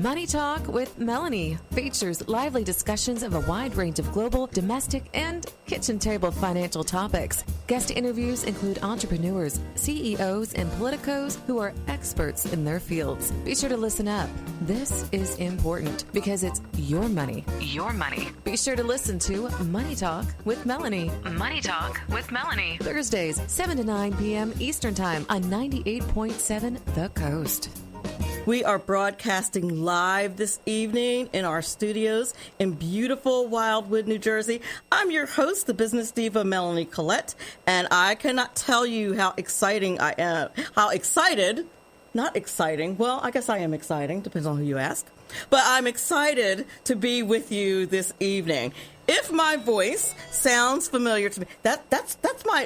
Money Talk with Melanie features lively discussions of a wide range of global, domestic, and kitchen table financial topics. Guest interviews include entrepreneurs, CEOs, and politicos who are experts in their fields. Be sure to listen up. This is important because it's your money. Your money. Be sure to listen to Money Talk with Melanie. Money Talk with Melanie. Thursdays, 7 to 9 p.m. Eastern Time on 98.7 The Coast. We are broadcasting live this evening in our studios in beautiful Wildwood, New Jersey. I'm your host, the business diva, Melanie Collette, and I cannot tell you how exciting I am. How excited, not exciting, well, I guess I am exciting, depends on who you ask, but I'm excited to be with you this evening. If my voice sounds familiar to me, that's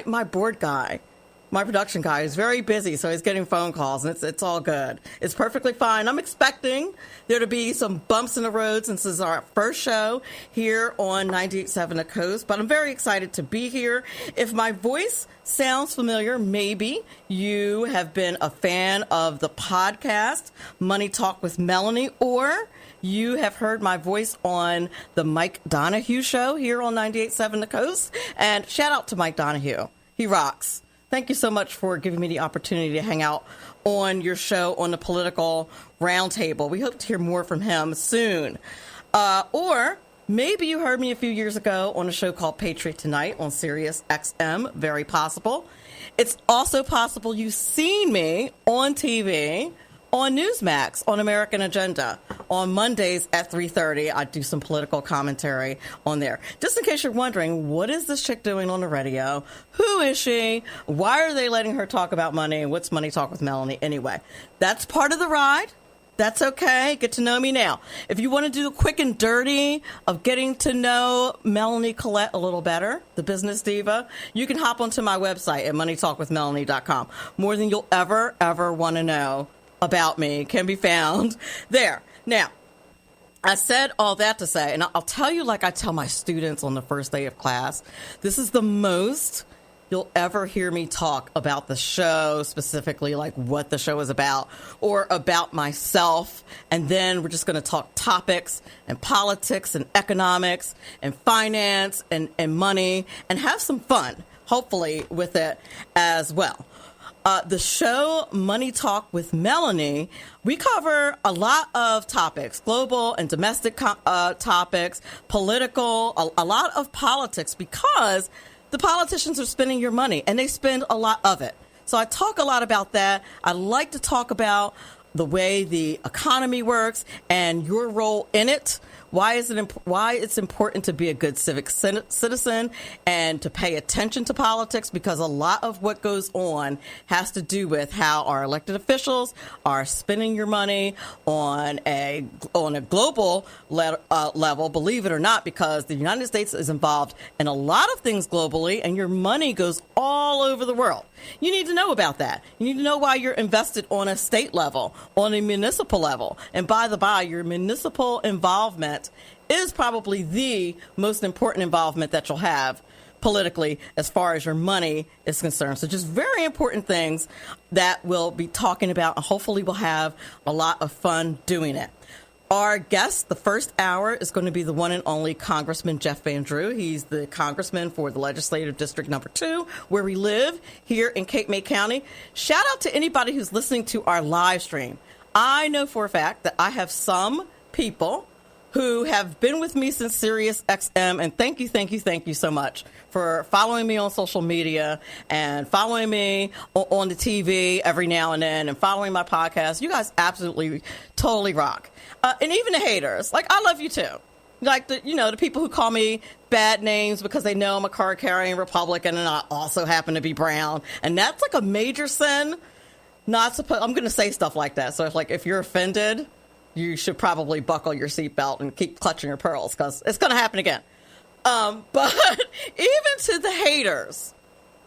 my board guy. My production guy is very busy, so he's getting phone calls, and it's all good. It's perfectly fine. I'm expecting there to be some bumps in the road since this is our first show here on 98.7 The Coast, but I'm very excited to be here. If my voice sounds familiar, maybe you have been a fan of the podcast, Money Talk with Melanie, or you have heard my voice on the Mike Donahue show here on 98.7 The Coast, and shout out to Mike Donahue. He rocks. Thank you so much for giving me the opportunity to hang out on your show on the Political Roundtable. We hope to hear more from him soon. Or maybe you heard me a few years ago on a show called Patriot Tonight on Sirius XM. Very possible. It's also possible you've seen me on TV on Newsmax on American Agenda. On Mondays at 3:30, I do some political commentary on there. Just in case you're wondering, what is this chick doing on the radio? Who is she? Why are they letting her talk about money? What's Money Talk with Melanie anyway? That's part of the ride. That's okay. Get to know me now. If you want to do the quick and dirty of getting to know Melanie Collette a little better, the business diva, you can hop onto my website at moneytalkwithmelanie.com. More than you'll ever want to know about me can be found there. Now, I said all that to say, and I'll tell you like I tell my students on the first day of class, this is the most you'll ever hear me talk about the show, specifically like what the show is about, or about myself. And then we're just going to talk topics and politics and economics and finance and money and have some fun, hopefully, with it as well. The show Money Talk with Melanie, we cover a lot of topics, global and domestic topics, political, a lot of politics, because the politicians are spending your money and they spend a lot of it. So I talk a lot about that. I like to talk about the way the economy works and your role in it. Why it's important to be a good civic citizen and to pay attention to politics, because a lot of what goes on has to do with how our elected officials are spending your money on a global level, believe it or not, because the United States is involved in a lot of things globally, and your money goes all over the world. You need to know about that. You need to know why you're invested on a state level, on a municipal level. And by the by, your municipal involvement is probably the most important involvement that you'll have politically as far as your money is concerned. So just very important things that we'll be talking about, and hopefully we'll have a lot of fun doing it. Our guest, the first hour, is going to be the one and only Congressman Jeff Van Drew. He's the congressman for the Legislative District Number 2, where we live here in Cape May County. Shout out to anybody who's listening to our live stream. I know for a fact that I have some people who have been with me since Sirius XM, and thank you so much for following me on social media and following me on the TV every now and then and following my podcast. You guys absolutely, totally rock. And even the haters, like, I love you too. Like, the people who call me bad names because they know I'm a card-carrying Republican and I also happen to be brown. And that's like a major sin. I'm going to say stuff like that. So if you're offended, you should probably buckle your seatbelt and keep clutching your pearls, because it's going to happen again. But even to the haters,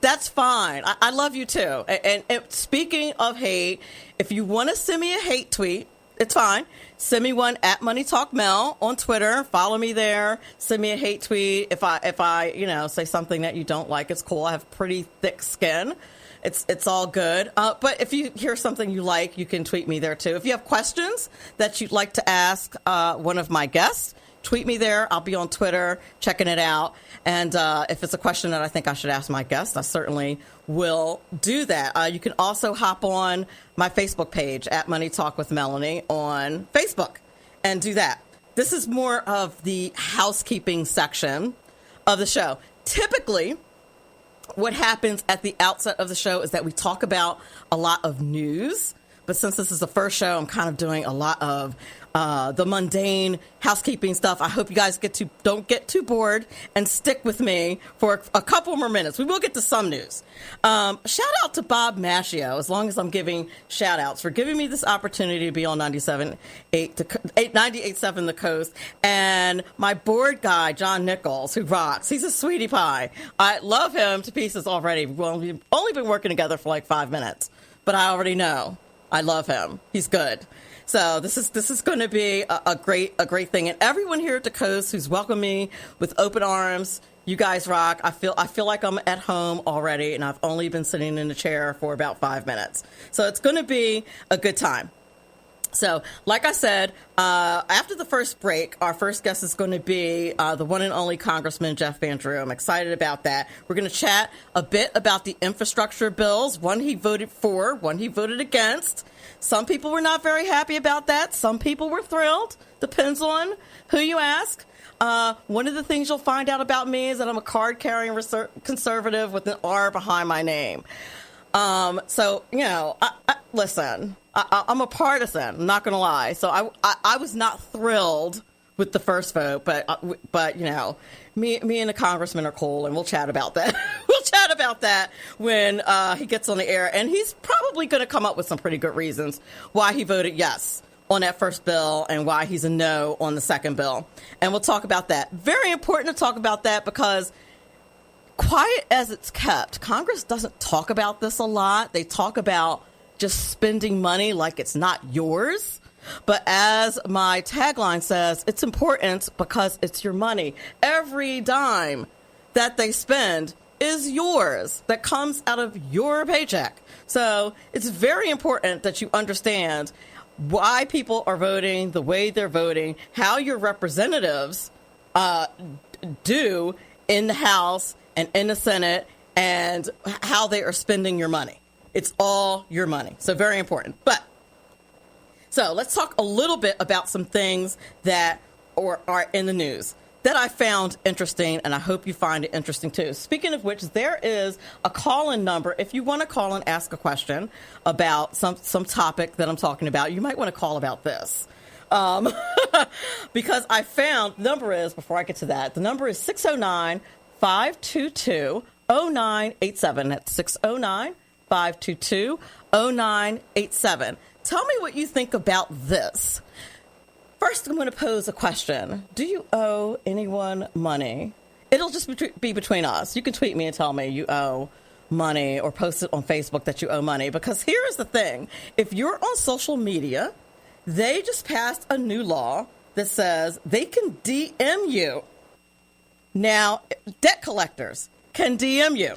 that's fine. I love you too. And speaking of hate, if you want to send me a hate tweet, it's fine. Send me one at Money Talk Mel on Twitter. Follow me there. Send me a hate tweet. If I say something that you don't like, it's cool. I have pretty thick skin. It's all good. But if you hear something you like, you can tweet me there too. If you have questions that you'd like to ask one of my guests, tweet me there. I'll be on Twitter checking it out. And if it's a question that I think I should ask my guest, I certainly will do that. You can also hop on my Facebook page at Money Talk with Melanie on Facebook and do that. This is more of the housekeeping section of the show. Typically, what happens at the outset of the show is that we talk about a lot of news. But since this is the first show, I'm kind of doing a lot of the mundane housekeeping stuff. I hope you guys don't get too bored and stick with me for a couple more minutes. We will get to some news. Shout out to Bob Maschio, as long as I'm giving shout outs, for giving me this opportunity to be on 98.7 The Coast. And my board guy, John Nichols, who rocks. He's a sweetie pie. I love him to pieces already. Well, we've only been working together for like 5 minutes, but I already know I love him. He's good. So this is going to be a great thing, and everyone here at the Coast who's welcomed me with open arms. You guys rock. I feel like I'm at home already, and I've only been sitting in the chair for about 5 minutes. So it's going to be a good time. So, like I said, after the first break, our first guest is going to be the one and only Congressman Jeff Van Drew. I'm excited about that. We're going to chat a bit about the infrastructure bills, one he voted for, one he voted against. Some people were not very happy about that. Some people were thrilled. Depends on who you ask. One of the things you'll find out about me is that I'm a card-carrying conservative with an R behind my name. So, you know, listen, I'm a partisan. I'm not going to lie. So I was not thrilled with the first vote, but you know, me and the congressman are cool, and we'll chat about that. We'll chat about that when he gets on the air, and he's probably going to come up with some pretty good reasons why he voted yes on that first bill and why he's a no on the second bill. And we'll talk about that. Very important to talk about that because quiet as it's kept, Congress doesn't talk about this a lot. They talk about just spending money like it's not yours. But as my tagline says, it's important because it's your money. Every dime that they spend is yours, that comes out of your paycheck. So it's very important that you understand why people are voting the way they're voting, how your representatives do in the House and in the Senate, and how they are spending your money. It's all your money. So very important. So let's talk a little bit about some things that are in the news that I found interesting, and I hope you find it interesting too. Speaking of which, there is a call-in number. If you want to call and ask a question about some topic that I'm talking about, you might want to call about this. Because I found, before I get to that, the number is 609-522-0987. That's 609-522-0987. Tell me what you think about this. First, I'm going to pose a question. Do you owe anyone money? It'll just be between us. You can tweet me and tell me you owe money, or post it on Facebook that you owe money. Because here's the thing. If you're on social media, they just passed a new law that says they can DM you. Now, debt collectors can DM you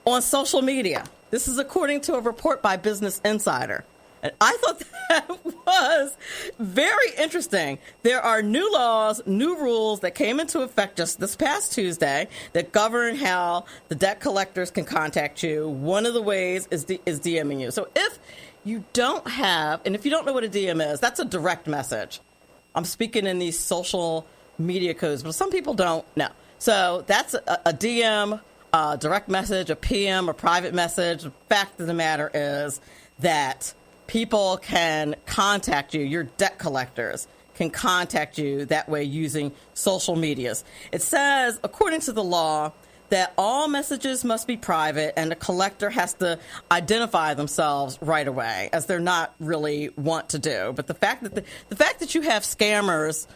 on social media. This is according to a report by Business Insider. And I thought that was very interesting. There are new laws, new rules that came into effect just this past Tuesday that govern how the debt collectors can contact you. One of the ways is DMing you. So if you don't have, and if you don't know what a DM is, that's a direct message. I'm speaking in these social media codes, but some people don't know. So that's a DM, a direct message, a PM, a private message. The fact of the matter is that people can contact you. Your debt collectors can contact you that way using social medias. It says, according to the law, that all messages must be private, and the collector has to identify themselves right away, as they're not really want to do. But the fact that you have scammers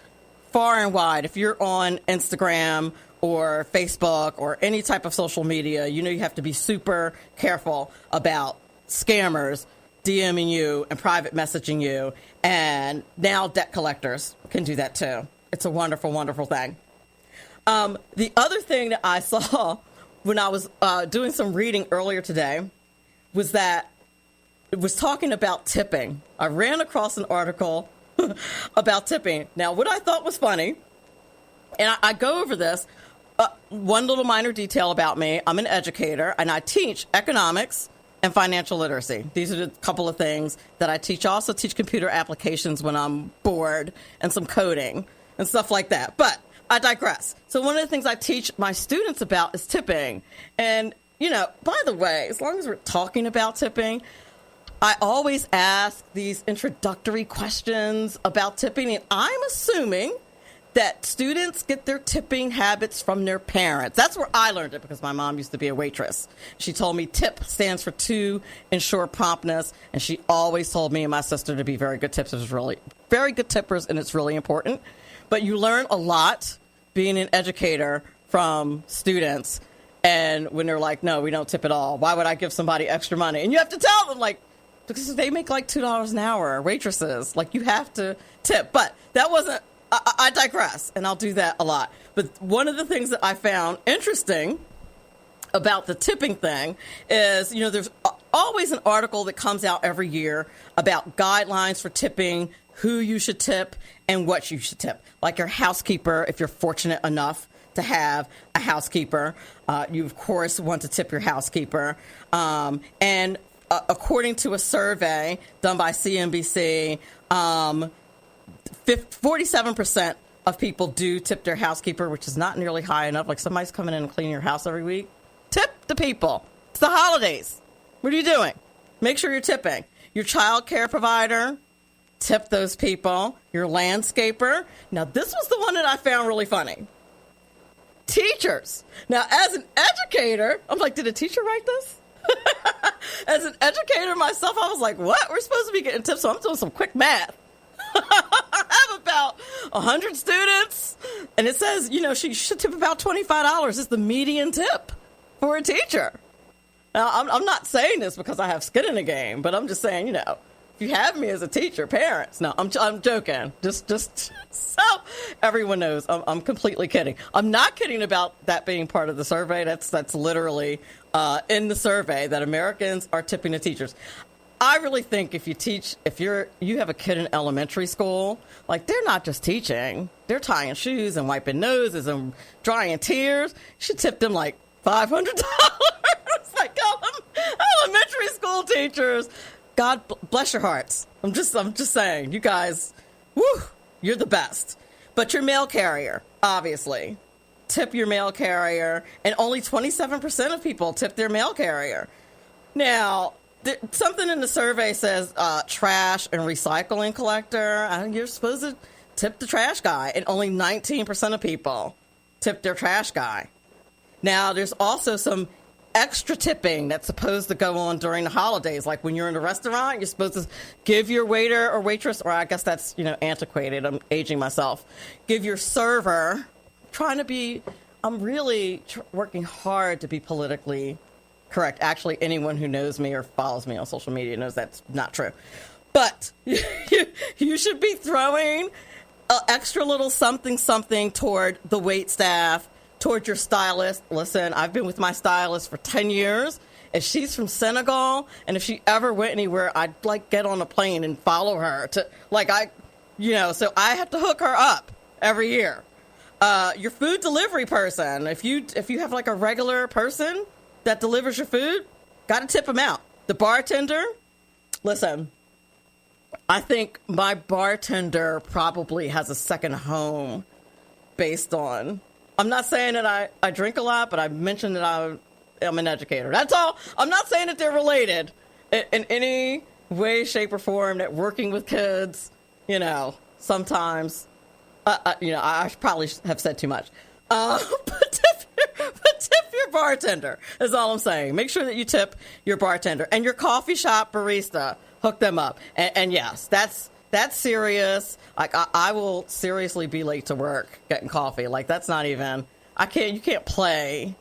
far and wide, if you're on Instagram or Facebook or any type of social media, you know you have to be super careful about scammers DMing you and private messaging you, and now debt collectors can do that too. It's a wonderful, wonderful thing. The other thing that I saw when I was doing some reading earlier today was that it was talking about tipping. I ran across an article about tipping. Now, what I thought was funny, and I go over this, one little minor detail about me. I'm an educator, and I teach economics and financial literacy. These are the couple of things that I teach. I also teach computer applications when I'm bored and some coding and stuff like that. But I digress. So one of the things I teach my students about is tipping. And, by the way, as long as we're talking about tipping, I always ask these introductory questions about tipping. And I'm assuming that students get their tipping habits from their parents. That's where I learned it, because my mom used to be a waitress. She told me TIP stands for to ensure promptness, and she always told me and my sister to be very good very good tippers, and it's really important. But you learn a lot being an educator from students, and when they're like, no, we don't tip at all. Why would I give somebody extra money? And you have to tell them, like, because they make like $2 an hour, waitresses. Like, you have to tip. But that wasn't, I digress, and I'll do that a lot. But one of the things that I found interesting about the tipping thing is, there's always an article that comes out every year about guidelines for tipping, who you should tip, and what you should tip. Like your housekeeper, if you're fortunate enough to have a housekeeper, you, of course, want to tip your housekeeper. And according to a survey done by CNBC, 47% of people do tip their housekeeper, which is not nearly high enough. Like, somebody's coming in and cleaning your house every week. Tip the people. It's the holidays. What are you doing? Make sure you're tipping. Your child care provider, tip those people. Your landscaper. Now, this was the one that I found really funny. Teachers. Now, as an educator, I'm like, did a teacher write this? As an educator myself, I was like, what? We're supposed to be getting tips, so I'm doing some quick math. I have about 100 students, and it says, she should tip about $25 is the median tip for a teacher. Now, I'm not saying this because I have skin in the game, but I'm just saying, if you have me as a teacher, parents. No, I'm joking. Just so everyone knows, I'm completely kidding. I'm not kidding about that being part of the survey. That's literally in the survey that Americans are tipping the teachers. I really think if you have a kid in elementary school, like, they're not just teaching, they're tying shoes and wiping noses and drying tears. You should tip them like $500. Like, elementary school teachers, God bless your hearts. I'm just saying, you guys, you're the best. But your mail carrier, obviously, tip your mail carrier, and only 27% of people tip their mail carrier. Now, something in the survey says trash and recycling collector. You're supposed to tip the trash guy, and only 19% of people tip their trash guy. Now, there's also some extra tipping that's supposed to go on during the holidays. Like, when you're in a restaurant, you're supposed to give your waiter or waitress, or I guess that's, antiquated. I'm aging myself. Give your server. I'm really working hard to be politically correct. Actually, anyone who knows me or follows me on social media knows that's not true. But you should be throwing an extra little something toward the wait staff, toward your stylist. Listen, I've been with my stylist for 10 years. If she's from Senegal, and if she ever went anywhere, I'd get on a plane and follow her to so I have to hook her up every year. Your food delivery person, if you have a regular person that delivers your food, got to tip them out. The bartender, listen, I think my bartender probably has a second home based on, I'm not saying that I drink a lot, but I mentioned that I'm an educator. That's all. I'm not saying that they're related in any way, shape, or form, that working with kids, sometimes, I probably have said too much. But tip your bartender is all I'm saying. Make sure that you tip your bartender and your coffee shop barista. Hook them up. And yes, that's serious. Like, I will seriously be late to work getting coffee. Like, that's not even, you can't play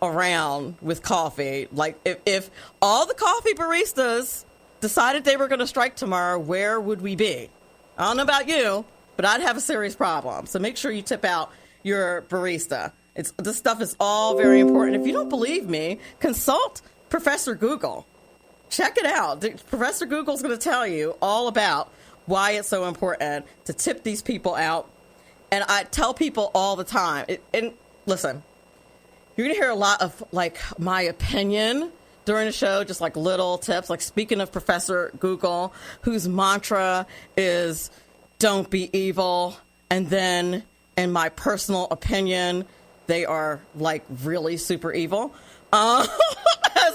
around with coffee. Like, if all the coffee baristas decided they were going to strike tomorrow, where would we be? I don't know about you, but I'd have a serious problem. So make sure you tip out your barista. This stuff is all very important. If you don't believe me, consult Professor Google. check it out. Professor Google's going to tell you all about why it's so important to tip these people out. And I tell people all the time, and listen, you're going to hear a lot of like my opinion during the show, just like little tips. Like speaking of Professor Google, whose mantra is don't be evil. And then in my personal opinion, they are like really super evil as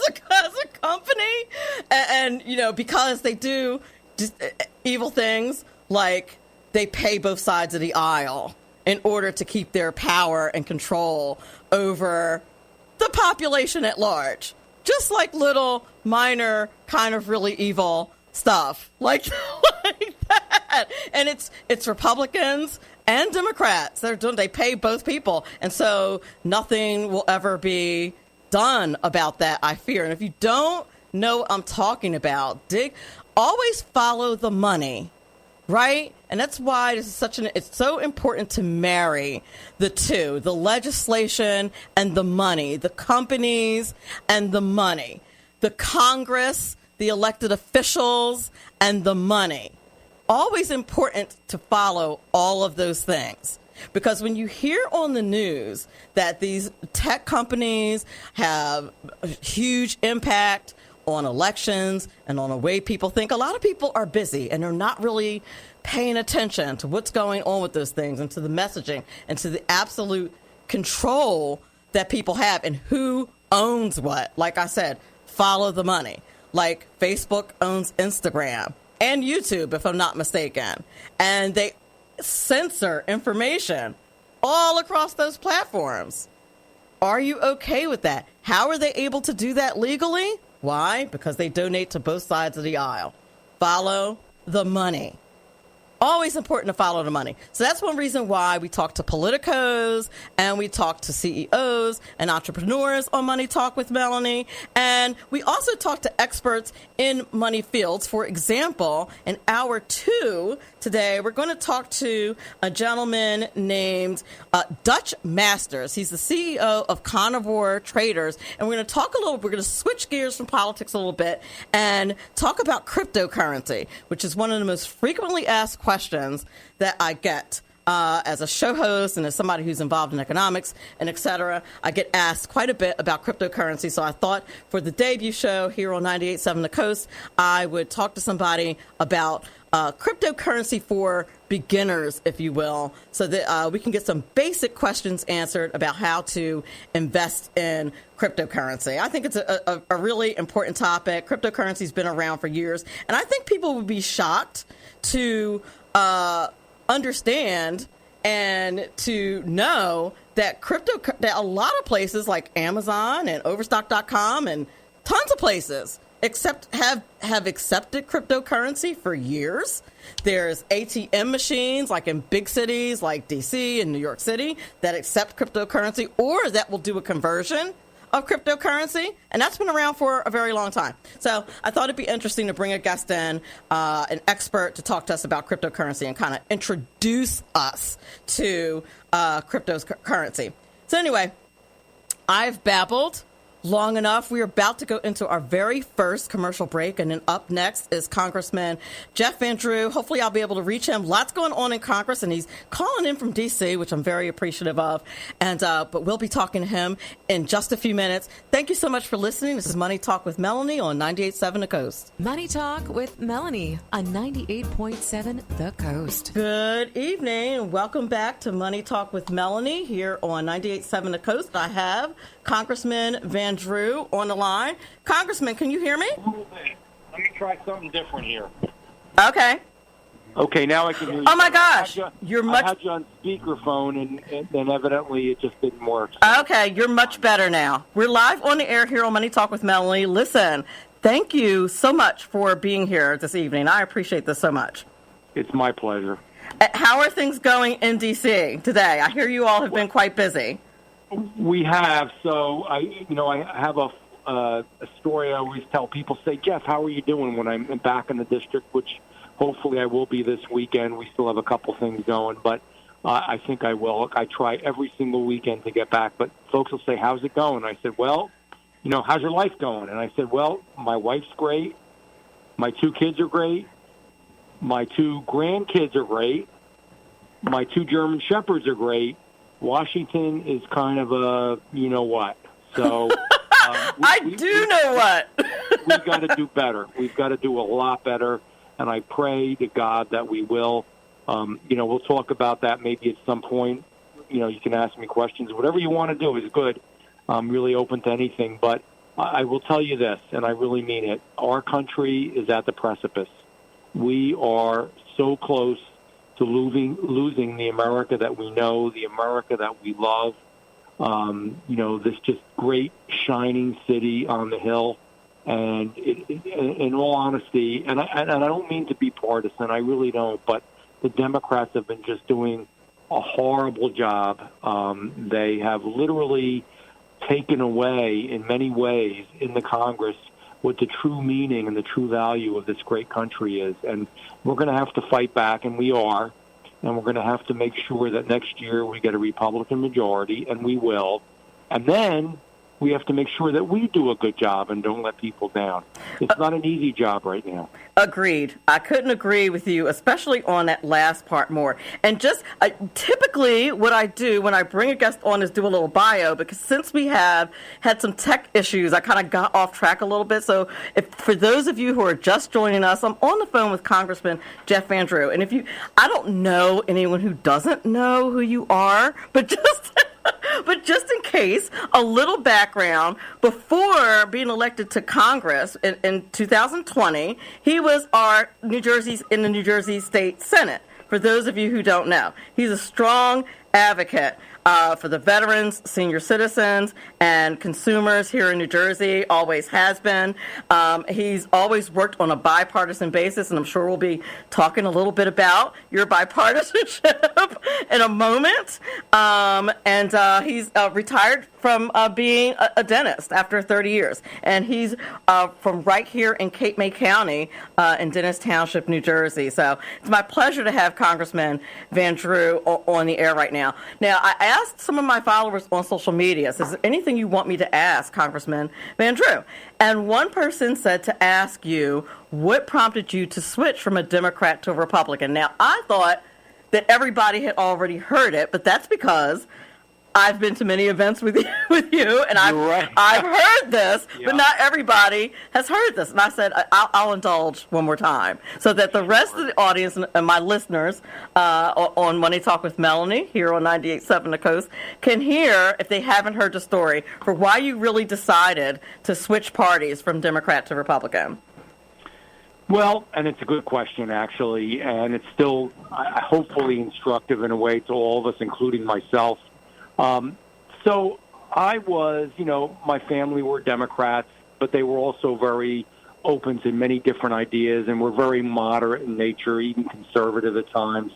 a company. And, you know, because they do just evil things, like they pay both sides of the aisle in order to keep their power and control over the population at large. Just like little minor kind of really evil stuff like that. And it's Republicans and Democrats. They pay both people. And so nothing will ever be done about that, I fear. And if you don't know what I'm talking about, always follow the money, right? And that's why this is it's so important to marry the two, the legislation and the money, the companies and the money, the Congress, the elected officials and the money. Always important to follow all of those things. Because when you hear on the news that these tech companies have a huge impact on elections and on the way people think, a lot of people are busy and they're not really paying attention to what's going on with those things and to the messaging and to the absolute control that people have and who owns what. Like I said, follow the money. Like Facebook owns Instagram and YouTube, if I'm not mistaken. And they censor information all across those platforms. Are you okay with that? How are they able to do that legally? Why? Because they donate to both sides of the aisle. Follow the money. Always important to follow the money. So that's one reason why we talk to politicos and we talk to CEOs and entrepreneurs on Money Talk with Melanie. And we also talk to experts in money fields. For example, in hour 2 today, we're going to talk to a gentleman named Dutch Masters. He's the CEO of Carnivore Traders. And we're going to switch gears from politics a little bit and talk about cryptocurrency, which is one of the most frequently asked questions that I get as a show host and as somebody who's involved in economics and et cetera. I get asked quite a bit about cryptocurrency. So I thought for the debut show here on 98.7 The Coast, I would talk to somebody about cryptocurrency for beginners, if you will, so that we can get some basic questions answered about how to invest in cryptocurrency. I think it's a really important topic. Cryptocurrency's been around for years, and I think people would be shocked to understand and to know that that a lot of places like Amazon and Overstock.com and tons of places have accepted cryptocurrency for years. There's ATM machines like in big cities like DC and New York City that accept cryptocurrency or that will do a conversion of cryptocurrency, and that's been around for a very long time. So I thought it'd be interesting to bring a guest in, an expert, to talk to us about cryptocurrency and kind of introduce us to cryptocurrency. So anyway, I've babbled long enough. We are about to go into our very first commercial break, and then up next is Congressman Jeff Van Drew. Hopefully I'll be able to reach him. Lots going on in Congress, and he's calling in from D.C., which I'm very appreciative of. And but we'll be talking to him in just a few minutes. Thank you so much for listening. This is Money Talk with Melanie on 98.7 The Coast. Money Talk with Melanie on 98.7 The Coast. Good evening, and welcome back to Money Talk with Melanie here on 98.7 The Coast. I have Congressman Van Drew on the line. Congressman, can you hear me? Let me try something different here. Okay. Okay, now I can hear you. Oh my gosh, I had you on speakerphone, and then evidently it just didn't work. Okay, you're much better now. We're live on the air here on Money Talk with Melanie. Listen, thank you so much for being here this evening. I appreciate this so much. It's my pleasure. How are things going in D.C. today? I hear you all have been quite busy. We have. So I have a story I always tell people. Say, Jeff, how are you doing when I'm back in the district? Which hopefully I will be this weekend. We still have a couple things going, but I think I will. I try every single weekend to get back. But folks will say, how's it going? I said, well, how's your life going? And I said, well, my wife's great. My 2 kids are great. My 2 grandkids are great. My 2 German Shepherds are great. Washington is kind of a you-know-what. So I do know what. We've got to do better. We've got to do a lot better, and I pray to God that we will. We'll talk about that maybe at some point. You can ask me questions. Whatever you want to do is good. I'm really open to anything. But I will tell you this, and I really mean it. Our country is at the precipice. We are so close to losing the America that we know, the America that we love. This just great shining city on the hill. And in all honesty, and I don't mean to be partisan, I really don't, but the Democrats have been just doing a horrible job. They have literally taken away, in many ways, in the Congress, what the true meaning and the true value of this great country is. And we're going to have to fight back, and we are. And we're going to have to make sure that next year we get a Republican majority, and we will. And then we have to make sure that we do a good job and don't let people down. It's not an easy job right now. Agreed. I couldn't agree with you, especially on that last part more. And just typically what I do when I bring a guest on is do a little bio, because since we have had some tech issues, I kind of got off track a little bit. So for those of you who are just joining us, I'm on the phone with Congressman Jeff Van Drew. And I don't know anyone who doesn't know who you are, but just in case, a little background. Before being elected to Congress in 2020, he was in the New Jersey State Senate. For those of you who don't know, he's a strong advocate for the veterans, senior citizens, and consumers here in New Jersey, always has been. He's always worked on a bipartisan basis, and I'm sure we'll be talking a little bit about your bipartisanship in a moment. And he's retired from being a dentist after 30 years. And he's from right here in Cape May County in Dennis Township, New Jersey. So it's my pleasure to have Congressman Van Drew on the air right now. Now, I asked some of my followers on social media, is there anything you want me to ask Congressman Van Drew? And one person said to ask you, what prompted you to switch from a Democrat to a Republican? Now, I thought that everybody had already heard it, but that's because I've been to many events with you, and I've heard this, but not everybody has heard this. And I said, I'll indulge one more time so that the rest of the audience and my listeners on Money Talk with Melanie here on 98.7 The Coast can hear, if they haven't heard the story, for why you really decided to switch parties from Democrat to Republican. Well, and it's a good question, actually, and it's still hopefully instructive in a way to all of us, including myself. So I was, my family were Democrats, but they were also very open to many different ideas and were very moderate in nature, even conservative at times.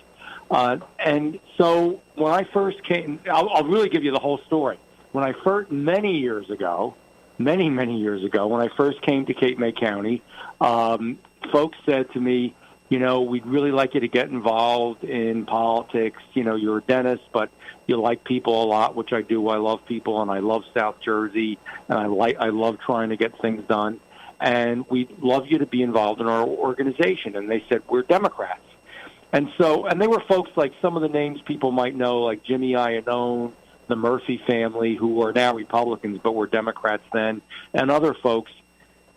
And so when I first came, I'll really give you the whole story. When I first, many years ago, when I first came to Cape May County, folks said to me, we'd really like you to get involved in politics. You're a dentist, but you like people a lot, which I do. I love people, and I love South Jersey, and I love trying to get things done. And we'd love you to be involved in our organization. And they said, we're Democrats. And they were folks like some of the names people might know, like Jimmy Iannone, the Murphy family, who are now Republicans but were Democrats then, and other folks.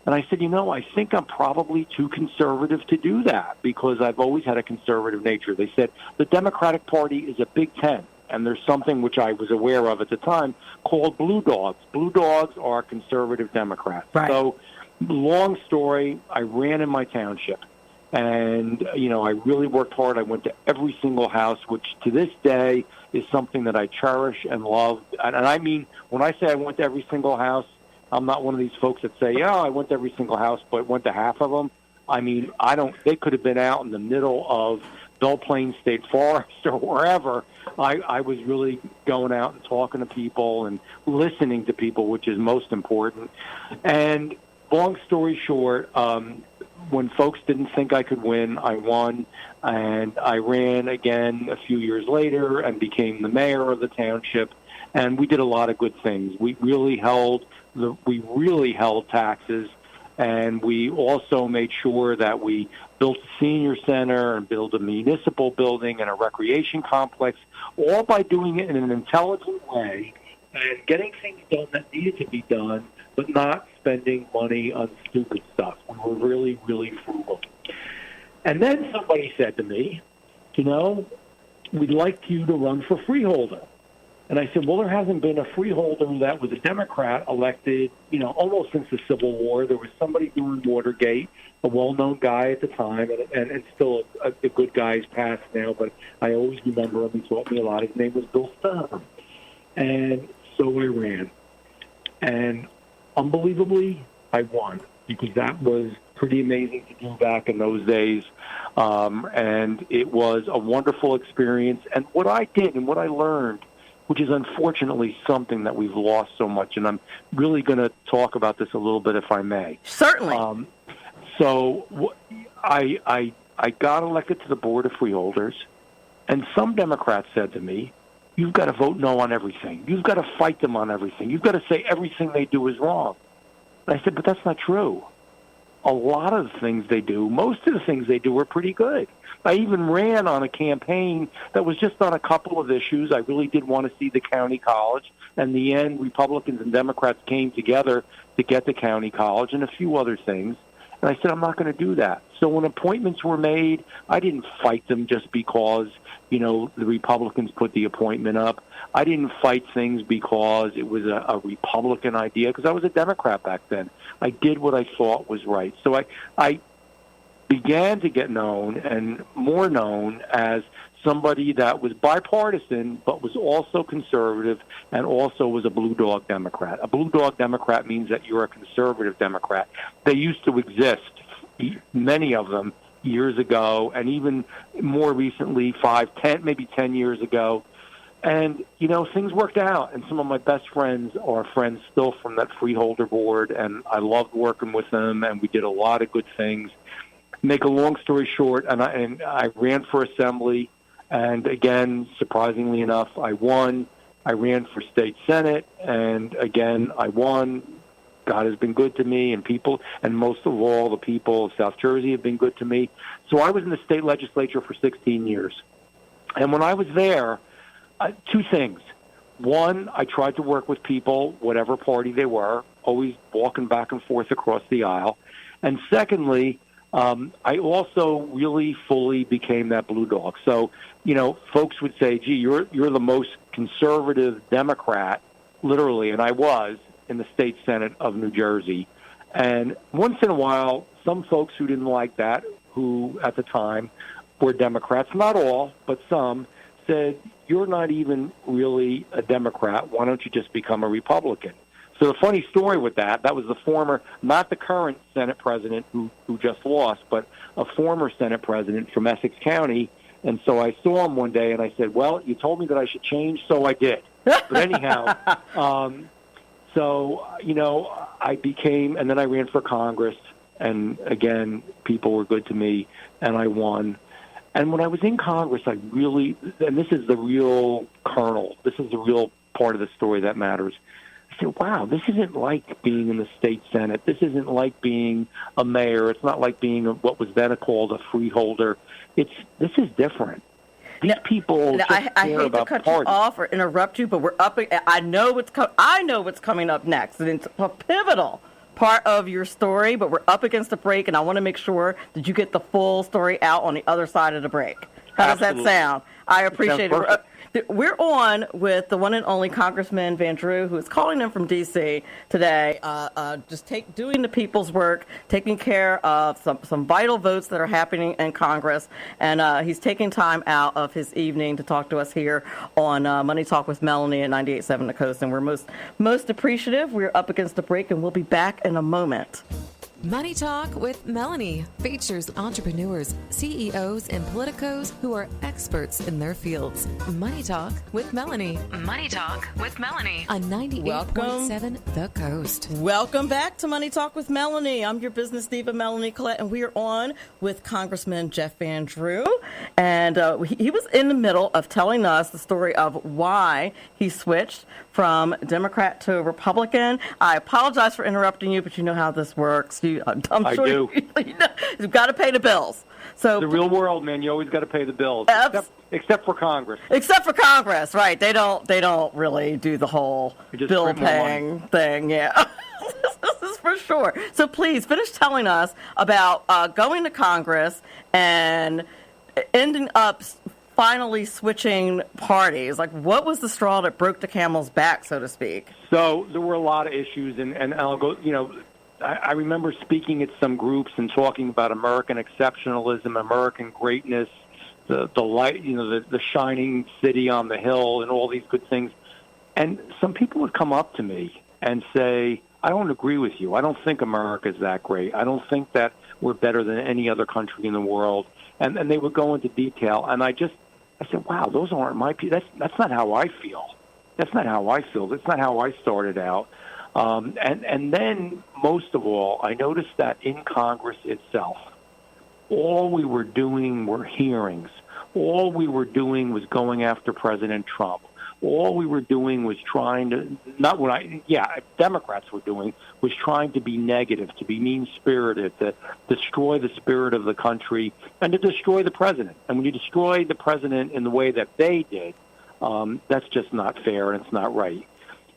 And I said, I think I'm probably too conservative to do that because I've always had a conservative nature. They said, the Democratic Party is a Big Tent, and there's something which I was aware of at the time called Blue Dogs. Blue Dogs are conservative Democrats. Right. So, long story, I ran in my township. And, I really worked hard. I went to every single house, which to this day is something that I cherish and love. And I mean, when I say I went to every single house, I'm not one of these folks that say, I went to every single house, but went to half of them. I mean, they could have been out in the middle of Belle Plaine State Forest or wherever. I was really going out and talking to people and listening to people, which is most important. And long story short, when folks didn't think I could win, I won. And I ran again a few years later and became the mayor of the township. And we did a lot of good things. We really held taxes, and we also made sure that we built a senior center and built a municipal building and a recreation complex, all by doing it in an intelligent way and getting things done that needed to be done, but not spending money on stupid stuff. We were really, really frugal. And then somebody said to me, we'd like you to run for freeholder. And I said, well, there hasn't been a freeholder that was a Democrat elected, almost since the Civil War. There was somebody doing Watergate, a well-known guy at the time, and still a good guy. He's passed now, but I always remember him. He taught me a lot. His name was Bill Stern. And so I ran. And unbelievably, I won, because that was pretty amazing to do back in those days. And it was a wonderful experience. And what I did and what I learned, which is unfortunately something that we've lost so much, and I'm really going to talk about this a little bit if I may. Certainly. So I got elected to the Board of Freeholders, and some Democrats said to me, you've got to vote no on everything. You've got to fight them on everything. You've got to say everything they do is wrong. And I said, but that's not true. A lot of the things they do, most of the things they do are pretty good. I even ran on a campaign that was just on a couple of issues. I really did want to see the county college. And in the end, Republicans and Democrats came together to get the county college and a few other things. And I said, I'm not going to do that. So when appointments were made, I didn't fight them just because, the Republicans put the appointment up. I didn't fight things because it was a Republican idea, because I was a Democrat back then. I did what I thought was right. So I began to get known and more known as somebody that was bipartisan but was also conservative and also was a blue dog Democrat. A blue dog Democrat means that you're a conservative Democrat. They used to exist, many of them, years ago, and even more recently, 5, 10, maybe 10 years ago. And, things worked out, and some of my best friends are friends still from that freeholder board, and I loved working with them, and we did a lot of good things. Make a long story short, and I ran for assembly, and again, surprisingly enough, I won. I ran for state senate, and again, I won. God has been good to me, and people, and most of all, the people of South Jersey have been good to me. So I was in the state legislature for 16 years. And when I was there, two things. One, I tried to work with people, whatever party they were, always walking back and forth across the aisle. And secondly, I also really fully became that blue dog. So, folks would say, gee, you're the most conservative Democrat, literally, and I was, in the state senate of New Jersey. And once in a while, some folks who didn't like that, who at the time were Democrats, not all, but some, said, you're not even really a Democrat. Why don't you just become a Republican? So the funny story with that was the former, not the current Senate president who just lost, but a former Senate president from Essex County. And so I saw him one day and I said, well, you told me that I should change, so I did. But anyhow, so, I became, and then I ran for Congress, and again, people were good to me, and I won. And when I was in Congress, I really, and this is the real kernel, this is the real part of the story that matters. I said, wow, this isn't like being in the state senate. This isn't like being a mayor. It's not like being what was then called a freeholder. This is different. These people just I hate about to cut party. you off or interrupt you, but we're up. I know what's coming up next, and it's a pivotal part of your story. But we're up against a break, and I want to make sure that you get the full story out on the other side of the break. How does that sound? I appreciate it. We're on with the one and only Congressman Van Drew, who is calling in from D.C. today, doing the people's work, taking care of some vital votes that are happening in Congress, and he's taking time out of his evening to talk to us here on Money Talk with Melanie at 98.7 The Coast, and we're most appreciative. We're up against the break, and we'll be back in a moment. Money Talk with Melanie features entrepreneurs, CEOs, and politicos who are experts in their fields. Money Talk with Melanie. Money Talk with Melanie on 98.7 The Coast. Welcome back to Money Talk with Melanie. I'm your business diva, Melanie Collette, and we are on with Congressman Jeff Van Drew. And he was in the middle of telling us the story of why he switched from Democrat to Republican. I apologize for interrupting you, but you know how this works. I'm sure do. You've got to pay the bills. So the real world, man, you always got to pay the bills, except for Congress. Except for Congress, right? They don't really do the whole bill paying thing. Yeah, this is for sure. So please finish telling us about going to Congress and ending up finally switching parties. Like, what was the straw that broke the camel's back, so to speak? So there were a lot of issues, and I'll go. I remember speaking at some groups and talking about American exceptionalism, American greatness, the light, the shining city on the hill, and all these good things. And some people would come up to me and say, "I don't agree with you. I don't think America is that great. I don't think that we're better than any other country in the world." And they would go into detail, and I said, "Wow, those aren't my people. That's not how I feel. That's not how I feel. That's not how I started out." And then, most of all, I noticed that in Congress itself, all we were doing were hearings. All we were doing was going after President Trump. All we were doing was trying to, Democrats were doing, was trying to be negative, to be mean-spirited, to destroy the spirit of the country, and to destroy the president. And when you destroy the president in the way that they did, that's just not fair and it's not right.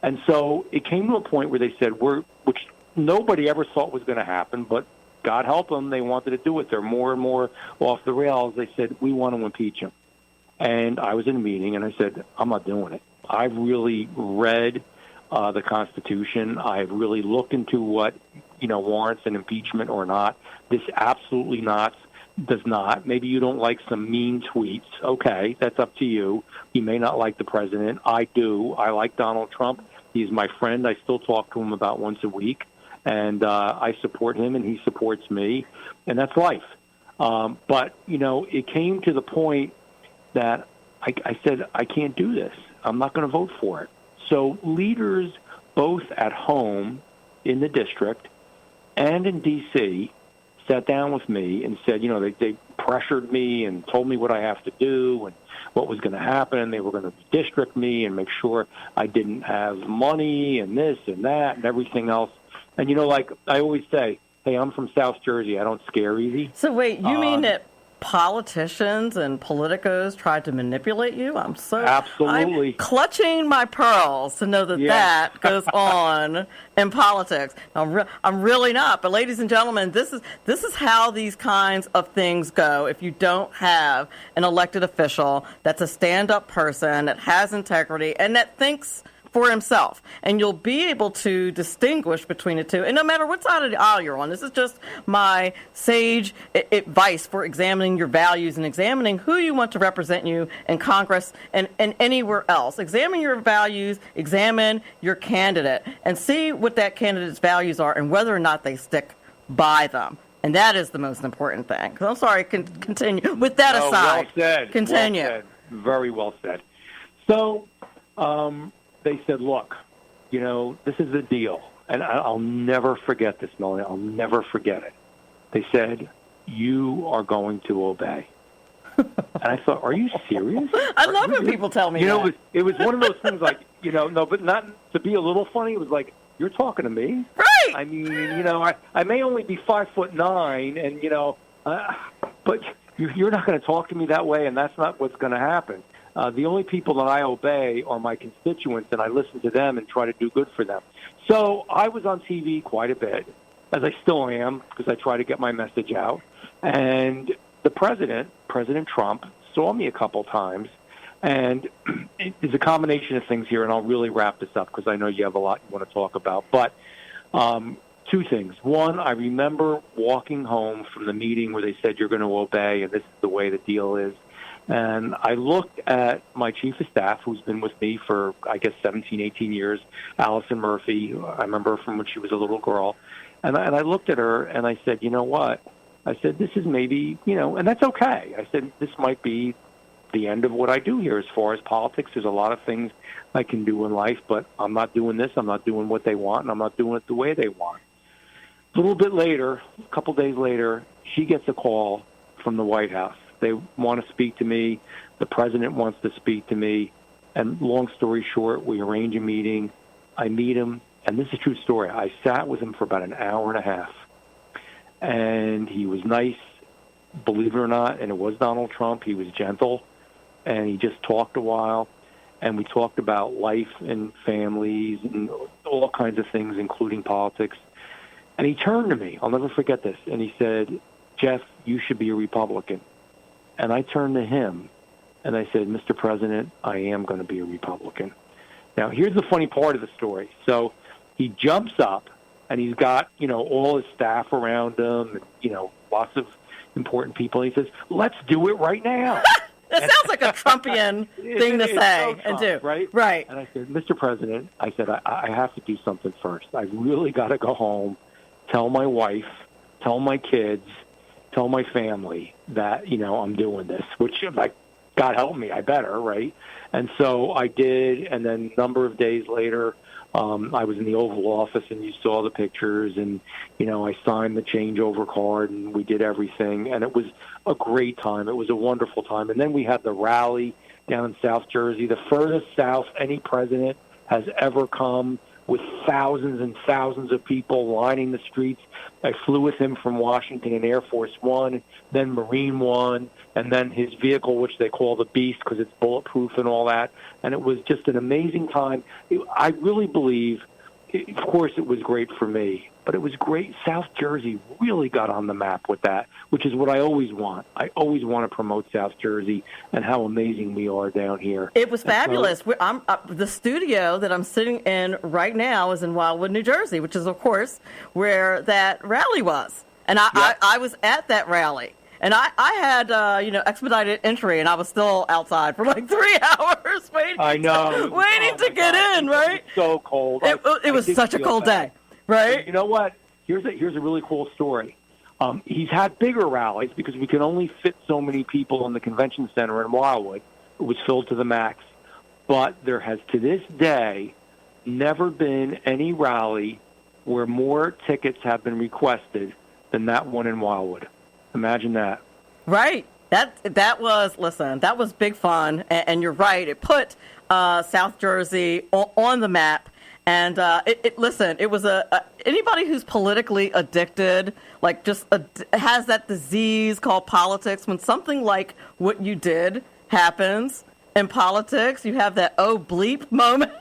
And so it came to a point where they said, which nobody ever thought was going to happen, but God help them, they wanted to do it. They're more and more off the rails. They said, we want to impeach him. And I was in a meeting, and I said, I'm not doing it. I've really read the Constitution. I've really looked into what, warrants an impeachment or not. This absolutely does not. Maybe you don't like some mean tweets. Okay, that's up to you. You may not like the president. I do. I like Donald Trump. He's my friend. I still talk to him about once a week. And I support him, and he supports me. And that's life. But, it came to the point that I said, I can't do this. I'm not going to vote for it. So leaders both at home in the district and in D.C. sat down with me and said, they pressured me and told me what I have to do and what was going to happen. They were going to district me and make sure I didn't have money and this and that and everything else. And, like I always say, hey, I'm from South Jersey. I don't scare easy. So wait, you mean that politicians and politicos tried to manipulate you? Absolutely. I'm clutching my pearls to know that goes on in politics. I'm really not. But ladies and gentlemen, this is how these kinds of things go. If you don't have an elected official that's a stand-up person that has integrity and that thinks for himself, and you'll be able to distinguish between the two. And no matter what side of the aisle you're on, this is just my sage advice for examining your values and examining who you want to represent you in Congress and anywhere else. Examine your values, examine your candidate, and see what that candidate's values are and whether or not they stick by them. And that is the most important thing. I'm sorry, continue. With that aside, well said. Continue. Well said. Very well said. So, they said, look, this is the deal. And I'll never forget this, Melanie. I'll never forget it. They said, you are going to obey. And I thought, are you serious? I love when people tell me that. It was one of those things like, no, but not to be a little funny. It was like, you're talking to me? Right. I mean, I may only be 5'9", and, but you're not going to talk to me that way, and that's not what's going to happen. The only people that I obey are my constituents, and I listen to them and try to do good for them. So I was on TV quite a bit, as I still am, because I try to get my message out. And the President Trump, saw me a couple times, and it's a combination of things here, and I'll really wrap this up because I know you have a lot you want to talk about. But two things. One, I remember walking home from the meeting where they said you're going to obey, and this is the way the deal is. And I looked at my chief of staff, who's been with me for, I guess, 17, 18 years, Allison Murphy. I remember her from when she was a little girl. And I looked at her and I said, you know what? I said, this is maybe, and that's okay. I said, this might be the end of what I do here as far as politics. There's a lot of things I can do in life, but I'm not doing this. I'm not doing what they want, and I'm not doing it the way they want. A little bit later, a couple days later, she gets a call from the White House. They want to speak to me. The president wants to speak to me. And long story short, we arrange a meeting. I meet him, and this is a true story. I sat with him for about an hour and a half, and he was nice, believe it or not, and it was Donald Trump. He was gentle, and he just talked a while, and we talked about life and families and all kinds of things, including politics. And he turned to me, I'll never forget this, and he said, Jeff, you should be a Republican. And I turned to him, and I said, Mr. President, I am going to be a Republican. Now, here's the funny part of the story. So he jumps up, and he's got, all his staff around him, and, lots of important people. He says, let's do it right now. That sounds like a Trumpian thing to say and do. Right? Right. And I said, Mr. President, I said, I have to do something first. I really got to go home, tell my wife, tell my kids, tell my family that, I'm doing this, which, like, God help me, I better, right? And so I did, and then a number of days later, I was in the Oval Office, and you saw the pictures, and, I signed the changeover card, and we did everything, and it was a great time. It was a wonderful time. And then we had the rally down in South Jersey, the furthest south any president has ever come, with thousands and thousands of people lining the streets. I flew with him from Washington in Air Force One, then Marine One, and then his vehicle, which they call the Beast because it's bulletproof and all that. And it was just an amazing time. I really believe, of course, it was great for me, but it was great. South Jersey really got on the map with that, which is what I always want. I always want to promote South Jersey and how amazing we are down here. It was fabulous. The studio that I'm sitting in right now is in Wildwood, New Jersey, which is, of course, where that rally was. And I was at that rally. And I had, expedited entry, and I was still outside for like 3 hours waiting. I know. Waiting to get in, right? It was so cold. It was such a cold day, right? But you know what? Here's a really cool story. He's had bigger rallies because we can only fit so many people in the convention center in Wildwood. It was filled to the max. But there has, to this day, never been any rally where more tickets have been requested than that one in Wildwood. Imagine that. Right. That was big fun. And you're right. It put South Jersey on the map. And it was anybody who's politically addicted, like has that disease called politics. When something like what you did happens in politics, you have that bleep moment.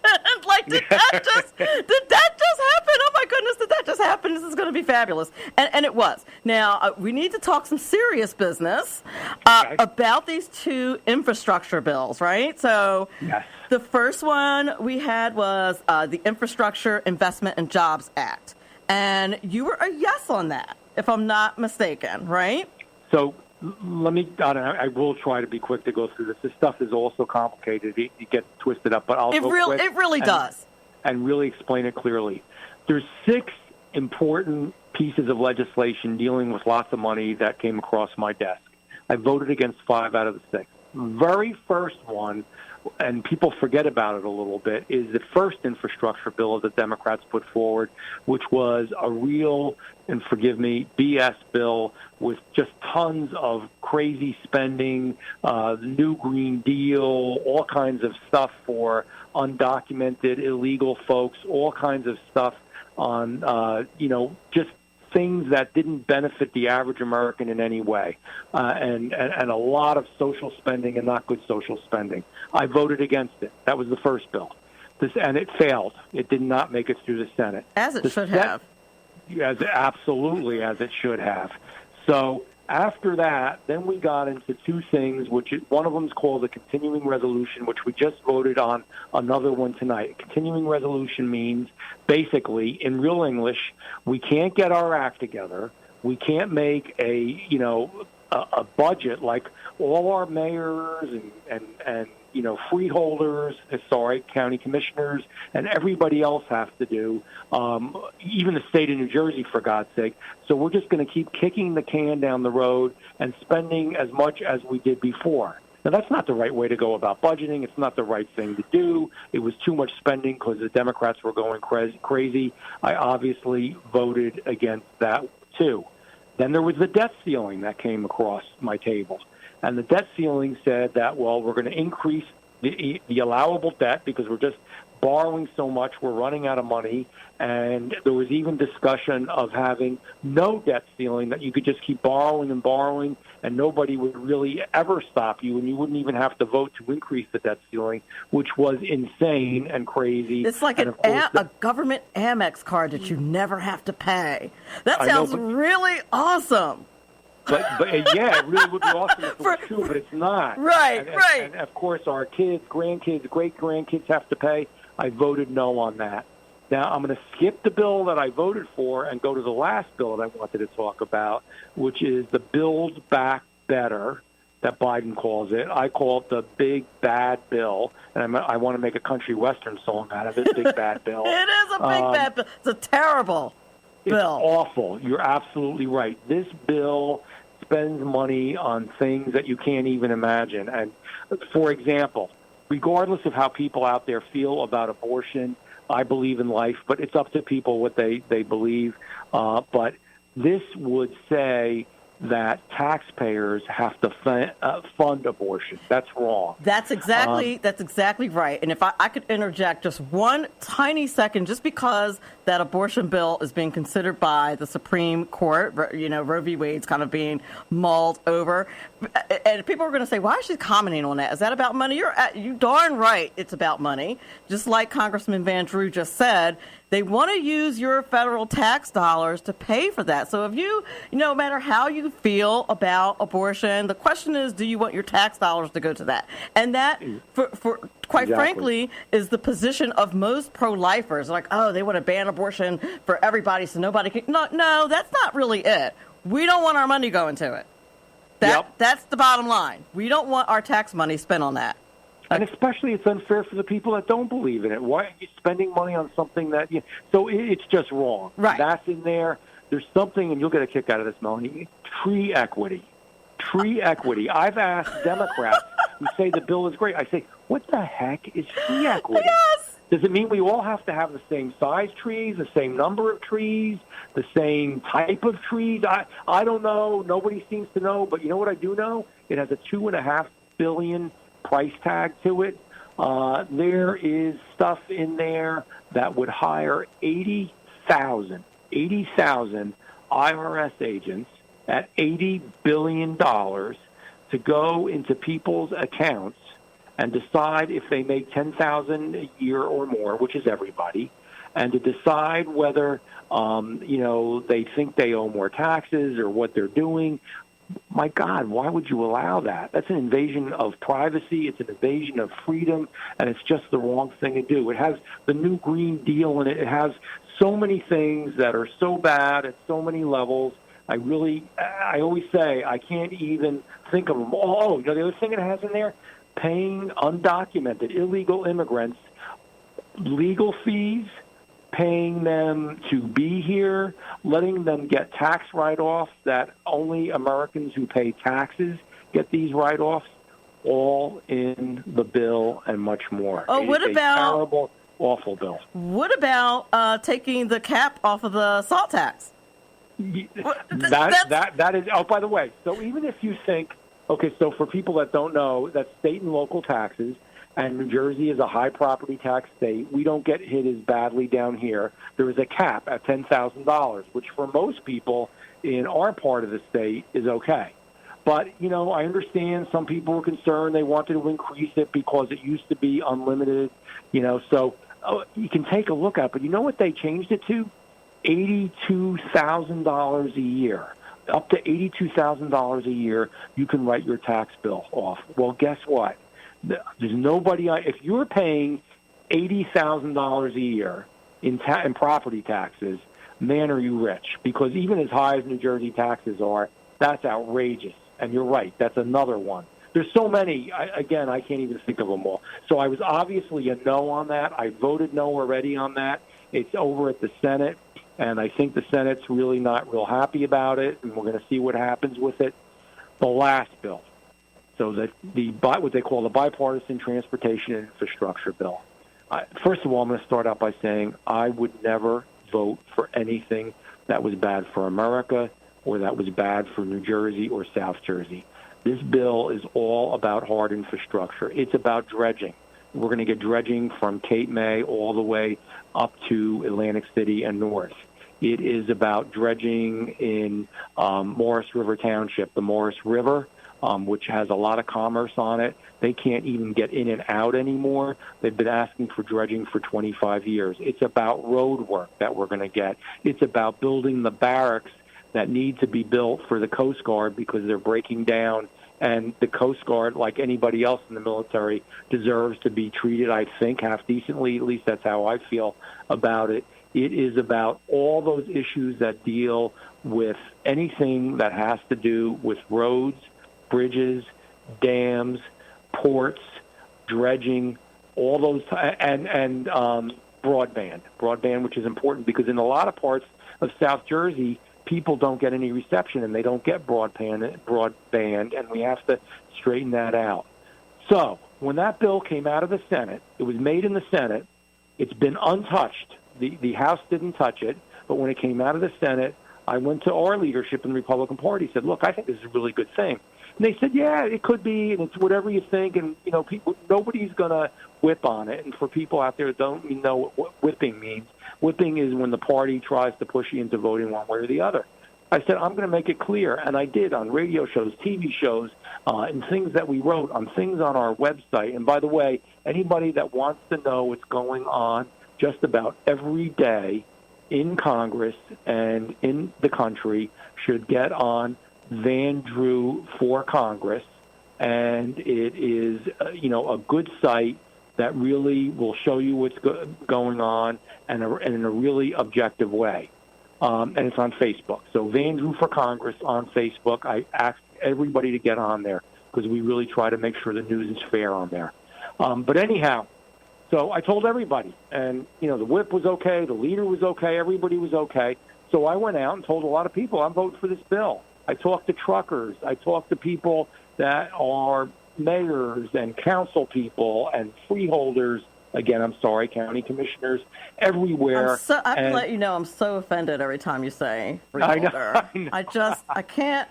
Like, did that just happen? Oh my goodness, did that just happen? This is going to be fabulous. And it was. Now, we need to talk some serious business about these two infrastructure bills, right? So yes. The first one we had was the Infrastructure Investment and Jobs Act. And you were a yes on that, if I'm not mistaken, right? So I will try to be quick to go through this. This stuff is also complicated. You get twisted up, but it really does. And really explain it clearly. There's 6 important pieces of legislation dealing with lots of money that came across my desk. I voted against 5 out of the 6. Very first one, and people forget about it a little bit, is the first infrastructure bill that Democrats put forward, which was a real, and forgive me, BS bill with just tons of crazy spending, new Green Deal, all kinds of stuff for undocumented, illegal folks, all kinds of stuff on, just things that didn't benefit the average American in any way, and a lot of social spending and not good social spending. I voted against it. That was the first bill. And it failed. It did not make it through the Senate. As it should have. Absolutely, as it should have. So after that, then we got into 2 things, one of them is called a continuing resolution, which we just voted on another one tonight. A continuing resolution means, basically, in real English, we can't get our act together. We can't make a budget like all our mayors and freeholders, historic county commissioners, and everybody else have to do, even the state of New Jersey, for God's sake. So we're just going to keep kicking the can down the road and spending as much as we did before. Now, that's not the right way to go about budgeting. It's not the right thing to do. It was too much spending because the Democrats were going crazy. I obviously voted against that, too. Then there was the debt ceiling that came across my table. And the debt ceiling said that, well, we're going to increase the allowable debt because we're just borrowing so much, we're running out of money. And there was even discussion of having no debt ceiling, that you could just keep borrowing and borrowing, and nobody would really ever stop you, and you wouldn't even have to vote to increase the debt ceiling, which was insane and crazy. It's like a government Amex card that you never have to pay. That sounds really awesome. But yeah, it really would be awesome if it was true, but it's not. Right. And of course, our kids, grandkids, great-grandkids have to pay. I voted no on that. Now, I'm going to skip the bill that I voted for and go to the last bill that I wanted to talk about, which is the Build Back Better, that Biden calls it. I call it the Big Bad Bill, and I want to make a country western song out of it, Big Bad Bill. It is a big bad bill. It's a terrible bill. It's awful. You're absolutely right. This bill spends money on things that you can't even imagine. And, for example, regardless of how people out there feel about abortion, I believe in life, but it's up to people what they believe. But this would say that taxpayers have to fund abortion. That's wrong. That's exactly right. And if I could interject just one tiny second, just because that abortion bill is being considered by the Supreme Court, Roe v. Wade's kind of being mulled over, and people are going to say, why is she commenting on that? Is that about money? You darn right it's about money. Just like Congressman Van Drew just said, they want to use your federal tax dollars to pay for that. So if no matter how you feel about abortion, the question is, do you want your tax dollars to go to that? And that, for quite frankly, is the position of most pro-lifers. Like, oh, they want to ban abortion for everybody so nobody can. No, that's not really it. We don't want our money going to it. That's the bottom line. We don't want our tax money spent on that. And especially it's unfair for the people that don't believe in it. Why are you spending money on something that so it's just wrong. Right. That's in there. There's something, and you'll get a kick out of this, Melanie, tree equity. Tree equity. I've asked Democrats who say the bill is great. I say, what the heck is tree equity? Yes. Does it mean we all have to have the same size trees, the same number of trees, the same type of trees? I don't know. Nobody seems to know. But you know what I do know? It has a $2.5 billion price tag to it. There is stuff in there that would hire 80,000 IRS agents at $80 billion to go into people's accounts and decide if they make $10,000 a year or more, which is everybody, and to decide whether they think they owe more taxes or what they're doing. My God, why would you allow that? That's an invasion of privacy. It's an invasion of freedom, and it's just the wrong thing to do. It has the new Green Deal in it. It has so many things that are so bad at so many levels. I always say I can't even think of them all. The other thing it has in there, paying undocumented illegal immigrants legal fees, paying them to be here, letting them get tax write-offs that only Americans who pay taxes get these write-offs, all in the bill and much more. Oh, what about a terrible, awful bill? What about taking the cap off of the salt tax? That is. Oh, by the way, so even if you think, okay, so for people that don't know, that's state and local taxes. And New Jersey is a high property tax state. We don't get hit as badly down here. There is a cap at $10,000, which for most people in our part of the state is okay. But, I understand some people were concerned. They wanted to increase it because it used to be unlimited, So you can take a look at it. But you know what they changed it to? $82,000 a year. Up to $82,000 a year, you can write your tax bill off. Well, guess what? There's nobody. If you're paying $80,000 a year in property taxes, man, are you rich? Because even as high as New Jersey taxes are, that's outrageous. And you're right, that's another one. there's so many. I can't even think of them all. So I was obviously a no on that. I voted no already on that. It's over at the Senate, and I think the Senate's really not real happy about it, and we're going to see what happens with it. The last bill, so that what they call the bipartisan transportation and infrastructure bill. First of all, I'm going to start out by saying I would never vote for anything that was bad for America or that was bad for New Jersey or South Jersey. This bill is all about hard infrastructure. It's about dredging. We're going to get dredging from Cape May all the way up to Atlantic City and north. It is about dredging in Morris River Township, the Morris River, which has a lot of commerce on it. They can't even get in and out anymore. They've been asking for dredging for 25 years. It's about road work that we're going to get. It's about building the barracks that need to be built for the Coast Guard because they're breaking down. And the Coast Guard, like anybody else in the military, deserves to be treated, I think, half decently. At least that's how I feel about it. It is about all those issues that deal with anything that has to do with roads, bridges, dams, ports, dredging, all those, and broadband, which is important because in a lot of parts of South Jersey, people don't get any reception and they don't get broadband, and we have to straighten that out. So when that bill came out of the Senate, it was made in the Senate. It's been untouched. The House didn't touch it, but when it came out of the Senate, I went to our leadership in the Republican Party, said, look, I think this is a really good thing. And they said, yeah, it could be, and it's whatever you think, and, nobody's going to whip on it. And for people out there that don't know what whipping means, whipping is when the party tries to push you into voting one way or the other. I said, I'm going to make it clear, and I did on radio shows, TV shows, and things that we wrote on things on our website. And by the way, anybody that wants to know what's going on just about every day in Congress and in the country should get on Van Drew for Congress, and it is, a good site that really will show you what's going on and in a really objective way. And it's on Facebook. So Van Drew for Congress on Facebook. I asked everybody to get on there because we really try to make sure the news is fair on there. But anyhow, so I told everybody, and, the whip was okay, the leader was okay, everybody was okay. So I went out and told a lot of people I'm voting for this bill. I talked to truckers. I talked to people that are mayors and council people and freeholders. Again, I'm sorry, county commissioners everywhere. I can let you know I'm so offended every time you say freeholder. I know. I can't.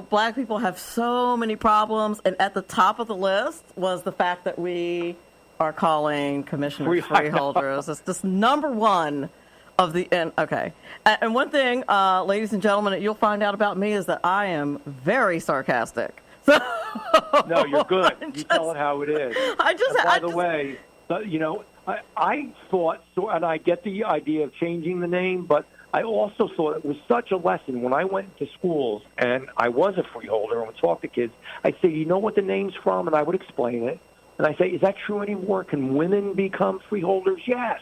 Black people have so many problems, and at the top of the list was the fact that we are calling commissioners freeholders. It's just number one of the end. Okay. And one thing, ladies and gentlemen, that you'll find out about me is that I am very sarcastic. So, no, you're good. You tell it how it is. By the way, I thought, and I get the idea of changing the name, but I also thought it was such a lesson when I went to schools and I was a freeholder and would talk to kids. I'd say, you know what the name's from? And I would explain it. And I say, is that true anymore? Can women become freeholders? Yes.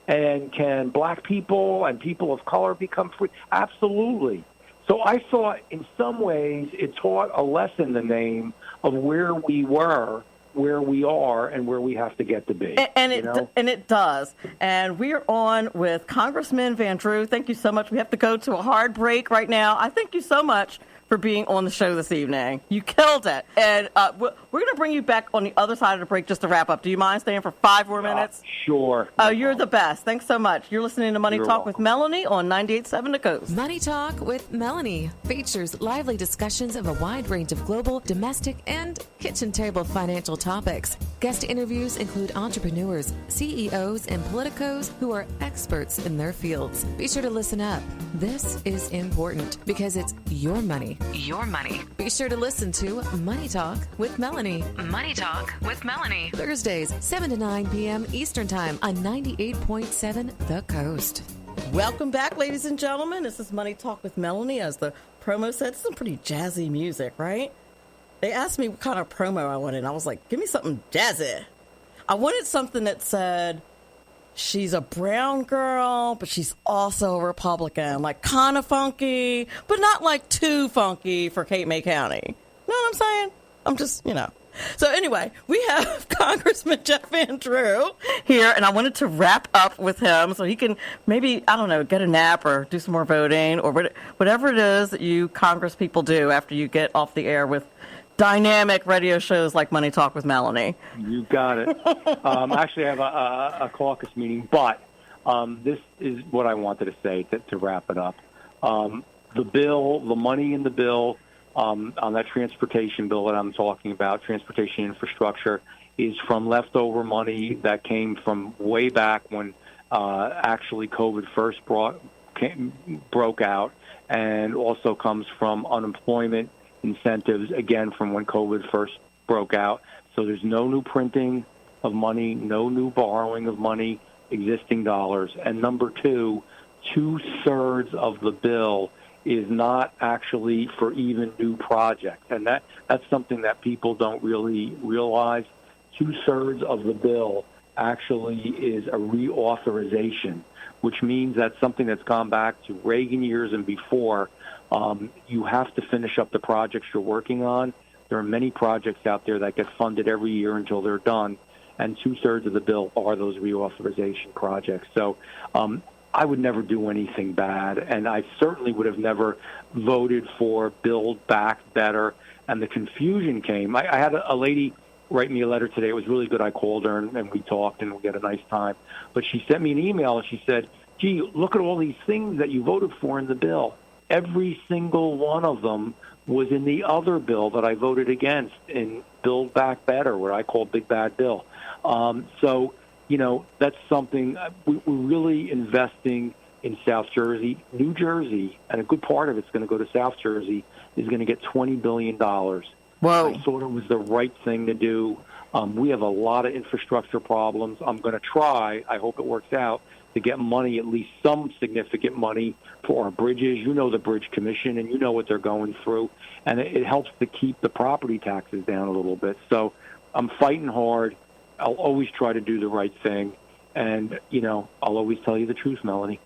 And can black people and people of color become free? Absolutely. So I thought in some ways it taught a lesson, the name, of where we were, where we are, and where we have to get to be. And it does. And we're on with Congressman Van Drew. Thank you so much. We have to go to a hard break right now. I thank you so much for being on the show this evening. You killed it. And we're going to bring you back on the other side of the break just to wrap up. Do you mind staying for 5 more minutes? Sure. Oh, you're the best. Thanks so much. You're listening to Money Talk with Melanie on 98.7 The Coast. Money Talk with Melanie features lively discussions of a wide range of global, domestic, and kitchen table financial topics. Guest interviews include entrepreneurs, CEOs, and politicos who are experts in their fields. Be sure to listen up. This is important because it's your money. Your money. Be sure to listen to Money Talk with Melanie. Money Talk with Melanie. Thursdays, 7 to 9 p.m. Eastern Time on 98.7 The Coast. Welcome back, ladies and gentlemen. This is Money Talk with Melanie. As the promo said, it's some pretty jazzy music, right? They asked me what kind of promo I wanted, and I was like, give me something jazzy. I wanted something that said, she's a brown girl, but she's also a Republican. Like, kind of funky, but not like too funky for Cape May County. Know what I'm saying? I'm just, So anyway, we have Congressman Jeff Van Drew here, and I wanted to wrap up with him so he can maybe, I don't know, get a nap or do some more voting or whatever it is that you Congress people do after you get off the air with dynamic radio shows like Money Talk with Melanie. You got it. Actually, I have a caucus meeting, but this is what I wanted to say to wrap it up. The money in the bill, on that transportation bill that I'm talking about, transportation infrastructure, is from leftover money that came from way back when actually COVID first broke out, and also comes from unemployment incentives, again, from when COVID first broke out. So there's no new printing of money, no new borrowing of money, existing dollars. And number two, 2/3 of the bill is not actually for even new projects. And that's something that people don't really realize. 2/3 of the bill actually is a reauthorization, which means that's something that's gone back to Reagan years and before. You have to finish up the projects you're working on. There are many projects out there that get funded every year until they're done, and 2/3 of the bill are those reauthorization projects. So I would never do anything bad, and I certainly would have never voted for Build Back Better. And the confusion came. I had a lady write me a letter today. It was really good. I called her, and we talked, and we had a nice time. But she sent me an email, and she said, gee, look at all these things that you voted for in the bill. Every single one of them was in the other bill that I voted against in Build Back Better, what I call Big Bad Bill. So, that's something we're really investing in South Jersey. New Jersey, and a good part of it's going to go to South Jersey, is going to get $20 billion. Whoa. I thought it was the right thing to do. We have a lot of infrastructure problems. I'm going to try, I hope it works out, to get money, at least some significant money for our bridges. You know the Bridge Commission, and you know what they're going through. And it helps to keep the property taxes down a little bit. So I'm fighting hard. I'll always try to do the right thing. And, I'll always tell you the truth, Melanie.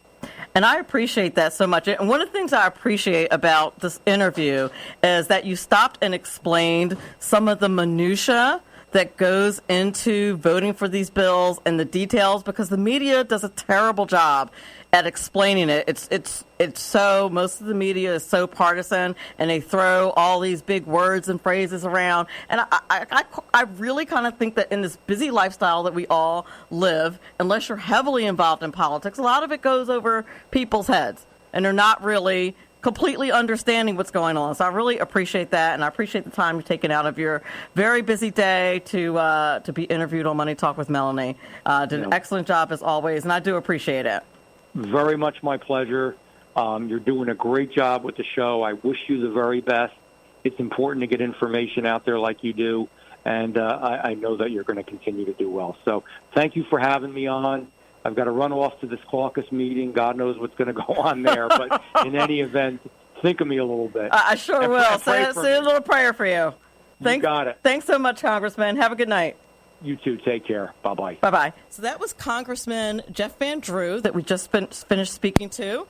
And I appreciate that so much. And one of the things I appreciate about this interview is that you stopped and explained some of the minutia that goes into voting for these bills and the details, because the media does a terrible job at explaining it. It's so, most of the media is so partisan, and they throw all these big words and phrases around. And I really kind of think that in this busy lifestyle that we all live, unless you're heavily involved in politics, a lot of it goes over people's heads, and they're not really completely understanding what's going on. So I really appreciate that, and I appreciate the time you've taken out of your very busy day to be interviewed on Money Talk with Melanie. Did an excellent job as always, and I do appreciate it. Very much my pleasure. You're doing a great job with the show. I wish you the very best. It's important to get information out there like you do, and I know that you're going to continue to do well. So thank you for having me on. I've got to run off to this caucus meeting. God knows what's going to go on there. But in any event, think of me a little bit. I sure will. Say a little prayer for you. You got it. Thanks so much, Congressman. Have a good night. You too. Take care. Bye-bye. Bye-bye. So that was Congressman Jeff Van Drew that we just finished speaking to.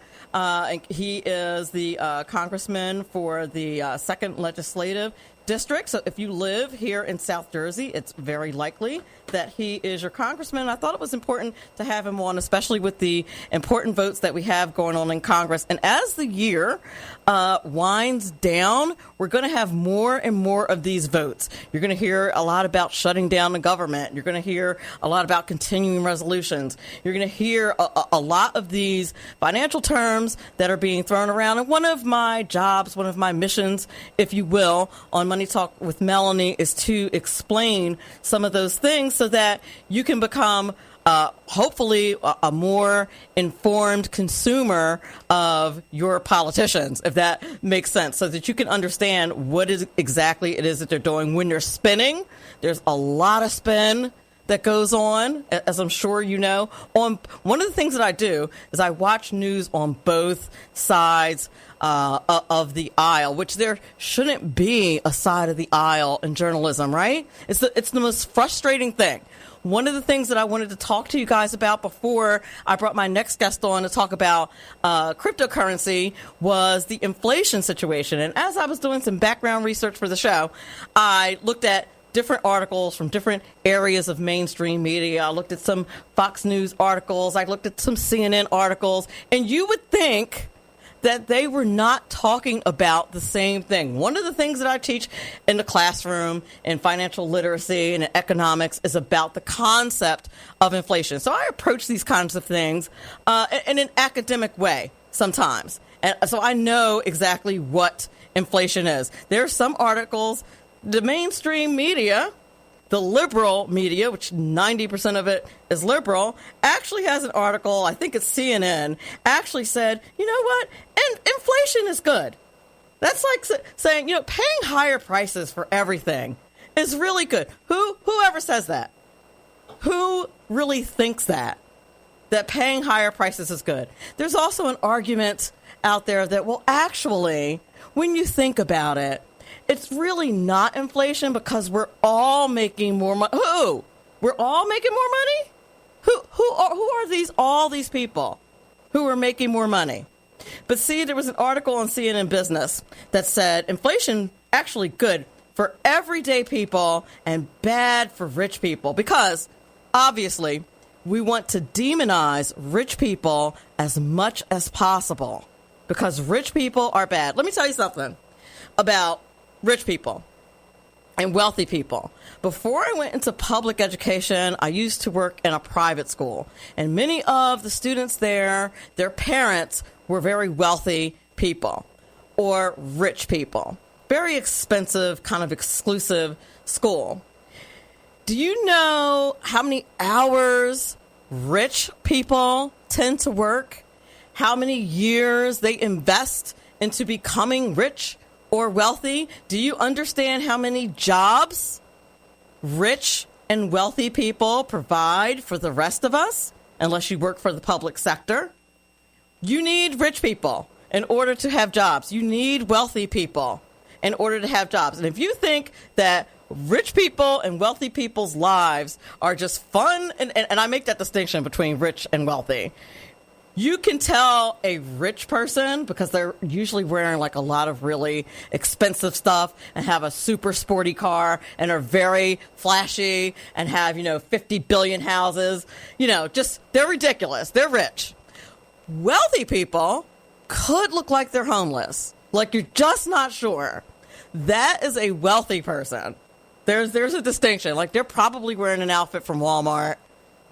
He is the congressman for the 2nd Legislative District. So if you live here in South Jersey, it's very likely that he is your congressman. I thought it was important to have him on, especially with the important votes that we have going on in Congress. And as the year winds down, we're going to have more and more of these votes. You're going to hear a lot about shutting down the government. You're going to hear a lot about continuing resolutions. You're going to hear a lot of these financial terms that are being thrown around. And one of my jobs, one of my missions, if you will, on Money Talk with Melanie is to explain some of those things so that you can become hopefully a more informed consumer of your politicians, if that makes sense, so that you can understand what is exactly it is that they're doing when they're spending. There's a lot of spend that goes on, as I'm sure you know. One of the things that I do is I watch news on both sides of the aisle, which there shouldn't be a side of the aisle in journalism, right? It's the most frustrating thing. one of the things that I wanted to talk to you guys about before I brought my next guest on to talk about cryptocurrency was the inflation situation. And as I was doing some background research for the show, I looked at different articles from different areas of mainstream media. I looked at some Fox News articles. I looked at some CNN articles. And you would think that they were not talking about the same thing. One of the things that I teach in the classroom in financial literacy and in economics is about the concept of inflation. So I approach these kinds of things in an academic way sometimes. And so I know exactly what inflation is. There are some articles, the mainstream media, the liberal media, which 90% of it is liberal, actually has an article, I think it's CNN, actually said, you know what, and inflation is good. That's like saying, paying higher prices for everything is really good. Whoever says that? Who really thinks that paying higher prices is good? There's also an argument out there that, well, actually, when you think about it, it's really not inflation because we're all making more money. Who? We're all making more money? Who are all these people who are making more money? But see, there was an article on CNN Business that said inflation actually good for everyday people and bad for rich people because obviously we want to demonize rich people as much as possible because rich people are bad. Let me tell you something about rich people and wealthy people. Before I went into public education, I used to work in a private school. And many of the students there, their parents were very wealthy people or rich people. Very expensive, kind of exclusive school. Do you know how many hours rich people tend to work? How many years they invest into becoming rich or wealthy? Do you understand how many jobs rich and wealthy people provide for the rest of us, unless you work for the public sector? You need rich people in order to have jobs. You need wealthy people in order to have jobs. And if you think that rich people and wealthy people's lives are just fun, and I make that distinction between rich and wealthy, you can tell a rich person because they're usually wearing like a lot of really expensive stuff and have a super sporty car and are very flashy and have, 50 billion houses. Just they're ridiculous. They're rich. Wealthy people could look like they're homeless. Like you're just not sure. That is a wealthy person. There's a distinction. Like they're probably wearing an outfit from Walmart,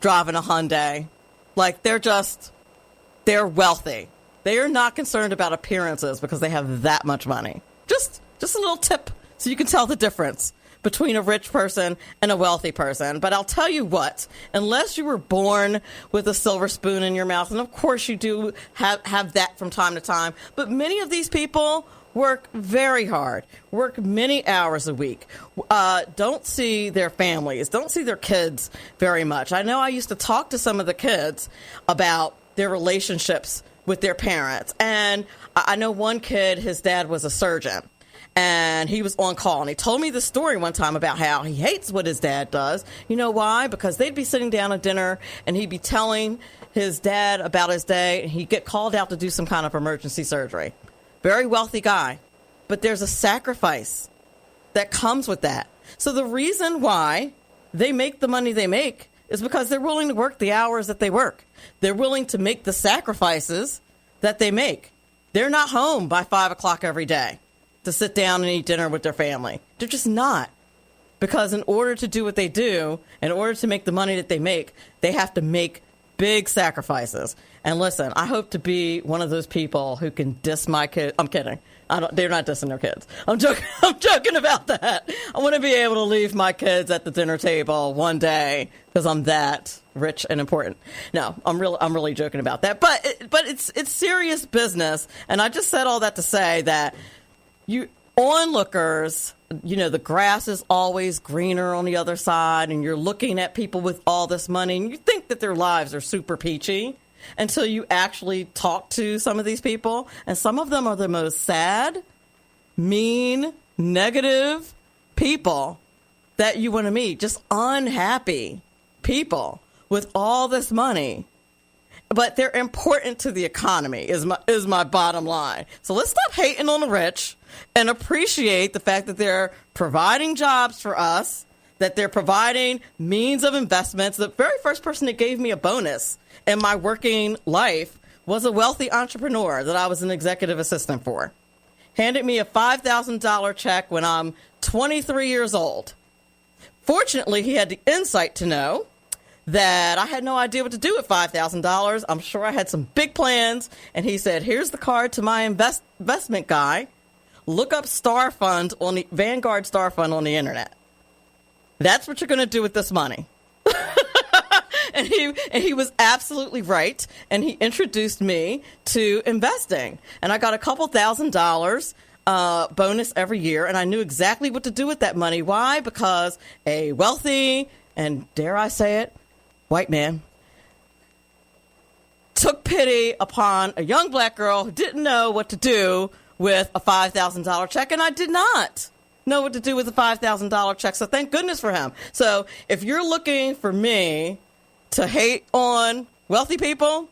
driving a Hyundai. Like they're wealthy. They are not concerned about appearances because they have that much money. Just a little tip so you can tell the difference between a rich person and a wealthy person. But I'll tell you what, unless you were born with a silver spoon in your mouth, and of course you do have that from time to time, but many of these people work very hard, work many hours a week, don't see their families, don't see their kids very much. I know I used to talk to some of the kids about their relationships with their parents. And I know one kid, his dad was a surgeon, and he was on call. And he told me the story one time about how he hates what his dad does. You know why? Because they'd be sitting down at dinner, and he'd be telling his dad about his day, and he'd get called out to do some kind of emergency surgery. Very wealthy guy. But there's a sacrifice that comes with that. So the reason why they make the money they make is because they're willing to work the hours that they work. They're willing to make the sacrifices that they make. They're not home by 5 o'clock every day to sit down and eat dinner with their family. They're just not. Because in order to do what they do, in order to make the money that they make, they have to make big sacrifices. And listen, I hope to be one of those people who can diss my kids. I'm kidding. They're not dissing their kids. I'm joking about that. I want to be able to leave my kids at the dinner table one day because I'm that rich and important. No, I'm really joking about that. But it's serious business. And I just said all that to say that you onlookers, the grass is always greener on the other side, and you're looking at people with all this money, and you think that their lives are super peachy until you actually talk to some of these people. And some of them are the most sad, mean, negative people that you want to meet. Just unhappy people with all this money, but they're important to the economy is my bottom line. So let's stop hating on the rich and appreciate the fact that they're providing jobs for us, that they're providing means of investments. The very first person that gave me a bonus in my working life was a wealthy entrepreneur that I was an executive assistant for. Handed me a $5,000 check when I'm 23 years old. Fortunately, he had the insight to know that I had no idea what to do with $5,000. I'm sure I had some big plans. And he said, here's the card to my investment guy. Look up Vanguard Star Fund on the internet. That's what you're going to do with this money. And he was absolutely right. And he introduced me to investing. And I got a couple $1,000 bonus every year. And I knew exactly what to do with that money. Why? Because a wealthy, and dare I say it, white man took pity upon a young black girl who didn't know what to do with a $5,000 check. And I did not know what to do with a $5,000 check. So thank goodness for him. So if you're looking for me to hate on wealthy people,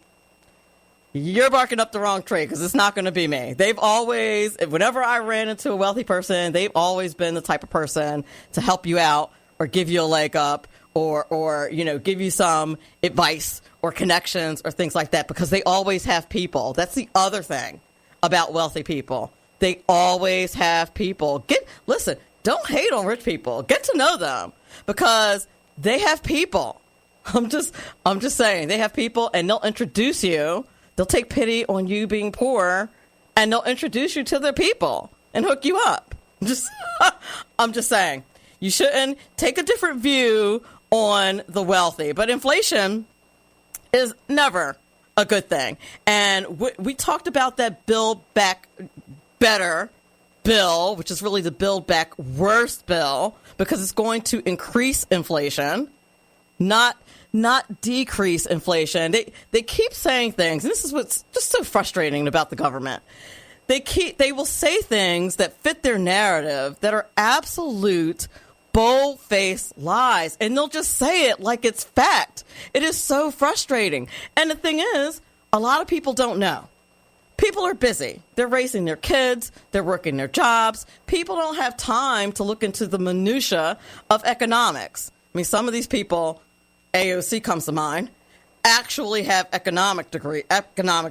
you're barking up the wrong tree, because it's not going to be me. They've always, whenever I ran into a wealthy person, they've always been the type of person to help you out or give you a leg up or give you some advice or connections or things like that, because they always have people. That's the other thing about wealthy people. They always have people. Listen, don't hate on rich people. Get to know them, because they have people. I'm just saying, they have people, and they'll introduce you. They'll take pity on you being poor, and they'll introduce you to their people and hook you up. I'm just saying, you shouldn't take a different view on the wealthy. But inflation is never a good thing. And we talked about that Build Back Better bill, which is really the Build Back Worse bill, because it's going to increase inflation, not decrease inflation. They keep saying things, and this is what's just so frustrating about the government. They will say things that fit their narrative that are absolute bold-faced lies, and they'll just say it like it's fact. It is so frustrating. And the thing is, a lot of people don't know. People are busy. They're raising their kids. They're working their jobs. People don't have time to look into the minutia of economics. I mean, some of these people, AOC comes to mind, actually have economics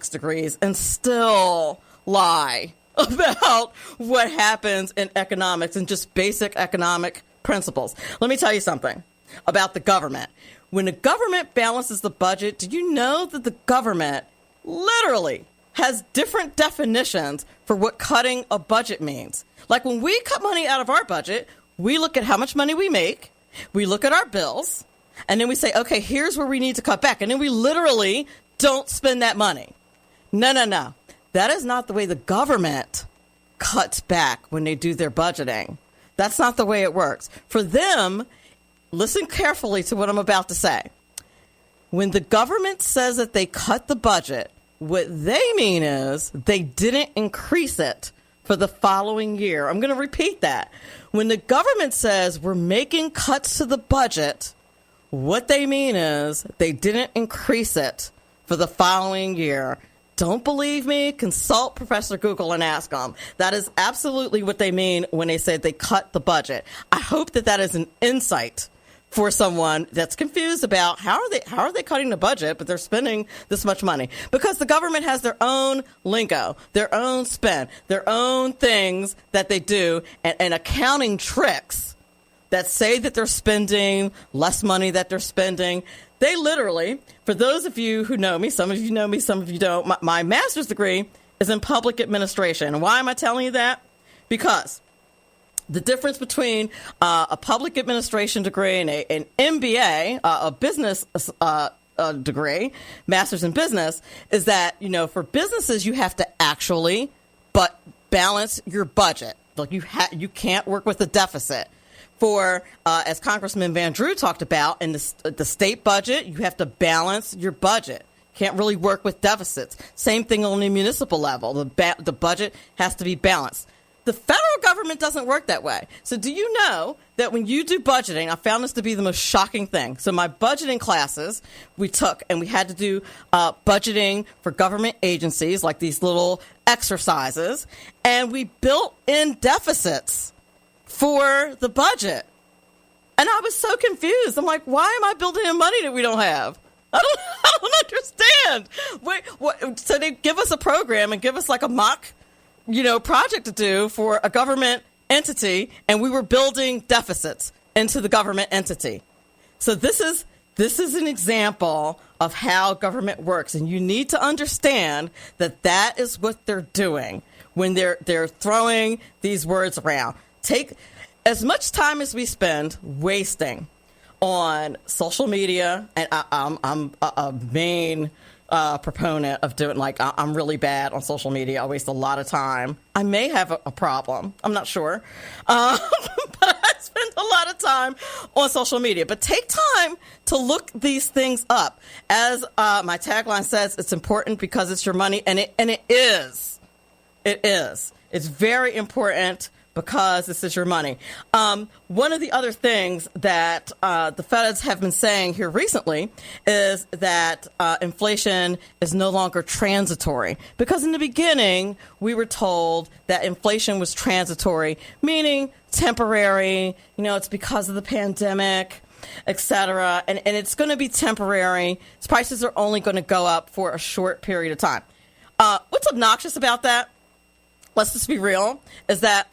degrees and still lie about what happens in economics and just basic economic principles. Let me tell you something about the government. When the government balances the budget, do you know that the government literally has different definitions for what cutting a budget means? Like, when we cut money out of our budget, we look at how much money we make, we look at our bills, and then we say, okay, here's where we need to cut back. And then we literally don't spend that money. No. That is not the way the government cuts back when they do their budgeting. That's not the way it works. For them, listen carefully to what I'm about to say. When the government says that they cut the budget, what they mean is they didn't increase it for the following year. I'm going to repeat that. When the government says we're making cuts to the budget, what they mean is they didn't increase it for the following year. Don't believe me? Consult Professor Google and ask them. That is absolutely what they mean when they say they cut the budget. I hope that is an insight for someone that's confused about how are they cutting the budget, but they're spending this much money. Because the government has their own lingo, their own spin, their own things that they do, and accounting tricks that say that they're spending less money that they're spending. They literally, for those of you who know me, some of you know me, some of you don't, my master's degree is in public administration. And why am I telling you that? Because the difference between a public administration degree and an MBA, a business degree, master's in business, is that, for businesses, you have to actually balance your budget. Like you can't work with a deficit. For, as Congressman Van Drew talked about, in the state budget, you have to balance your budget. Can't really work with deficits. Same thing on the municipal level. The budget has to be balanced. The federal government doesn't work that way. So do you know that when you do budgeting, I found this to be the most shocking thing. So my budgeting classes we took, and we had to do budgeting for government agencies, like these little exercises, and we built in deficits for the budget. And I was so confused. I'm like, why am I building in money that we don't have? I don't understand. So they give us a program and give us like a mock, project to do for a government entity, and we were building deficits into the government entity. So this is an example of how government works, and you need to understand that is what they're doing when they're throwing these words around. Take as much time as we spend wasting on social media, and I'm a main proponent of doing, I'm really bad on social media. I waste a lot of time. I may have a problem. I'm not sure. But I spend a lot of time on social media. But take time to look these things up. As my tagline says, it's important because it's your money, and it is. It is. It's very important because this is your money. One of the other things that the feds have been saying here recently is that inflation is no longer transitory. Because in the beginning, we were told that inflation was transitory, meaning temporary, it's because of the pandemic, etc. And it's going to be temporary. Its prices are only going to go up for a short period of time. What's obnoxious about that? Let's just be real, is that,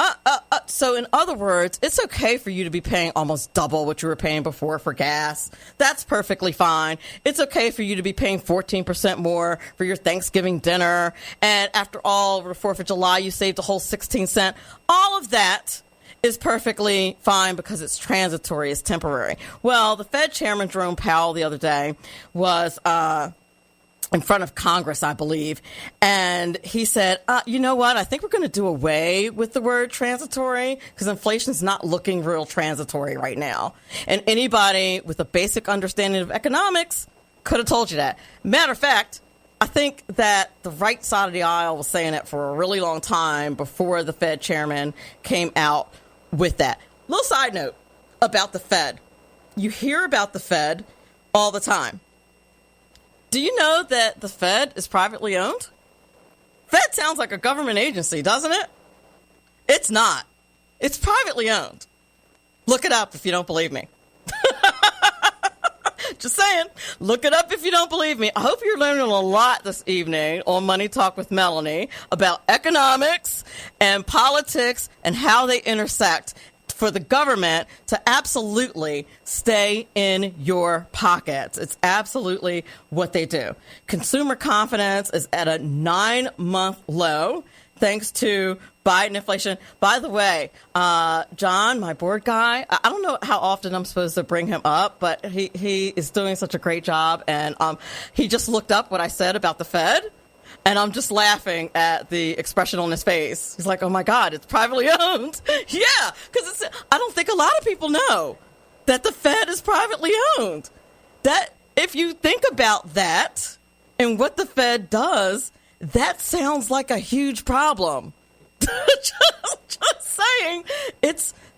so in other words, it's okay for you to be paying almost double what you were paying before for gas. That's perfectly fine. It's okay for you to be paying 14% more for your Thanksgiving dinner. And after all, over the 4th of July, you saved a whole 16 cents. All of that is perfectly fine because it's transitory, it's temporary. Well, the Fed Chairman Jerome Powell the other day was in front of Congress, I believe. And he said, you know what? I think we're going to do away with the word transitory because inflation's not looking real transitory right now. And anybody with a basic understanding of economics could have told you that. Matter of fact, I think that the right side of the aisle was saying it for a really long time before the Fed chairman came out with that. Little side note about the Fed. You hear about the Fed all the time. Do you know that the Fed is privately owned? Fed sounds like a government agency, doesn't it? It's not. It's privately owned. Look it up if you don't believe me. Just saying. Look it up if you don't believe me. I hope you're learning a lot this evening on Money Talk with Melanie about economics and politics and how they intersect for the government to absolutely stay in your pockets. It's absolutely what they do. Consumer confidence is at a 9-month low thanks to Biden inflation. By the way, John, my board guy, I don't know how often I'm supposed to bring him up, but he is doing such a great job. And he just looked up what I said about the Fed. And I'm just laughing at the expression on his face. He's like, oh, my God, it's privately owned. Yeah, because I don't think a lot of people know that the Fed is privately owned. That if you think about that and what the Fed does, that sounds like a huge problem. just saying,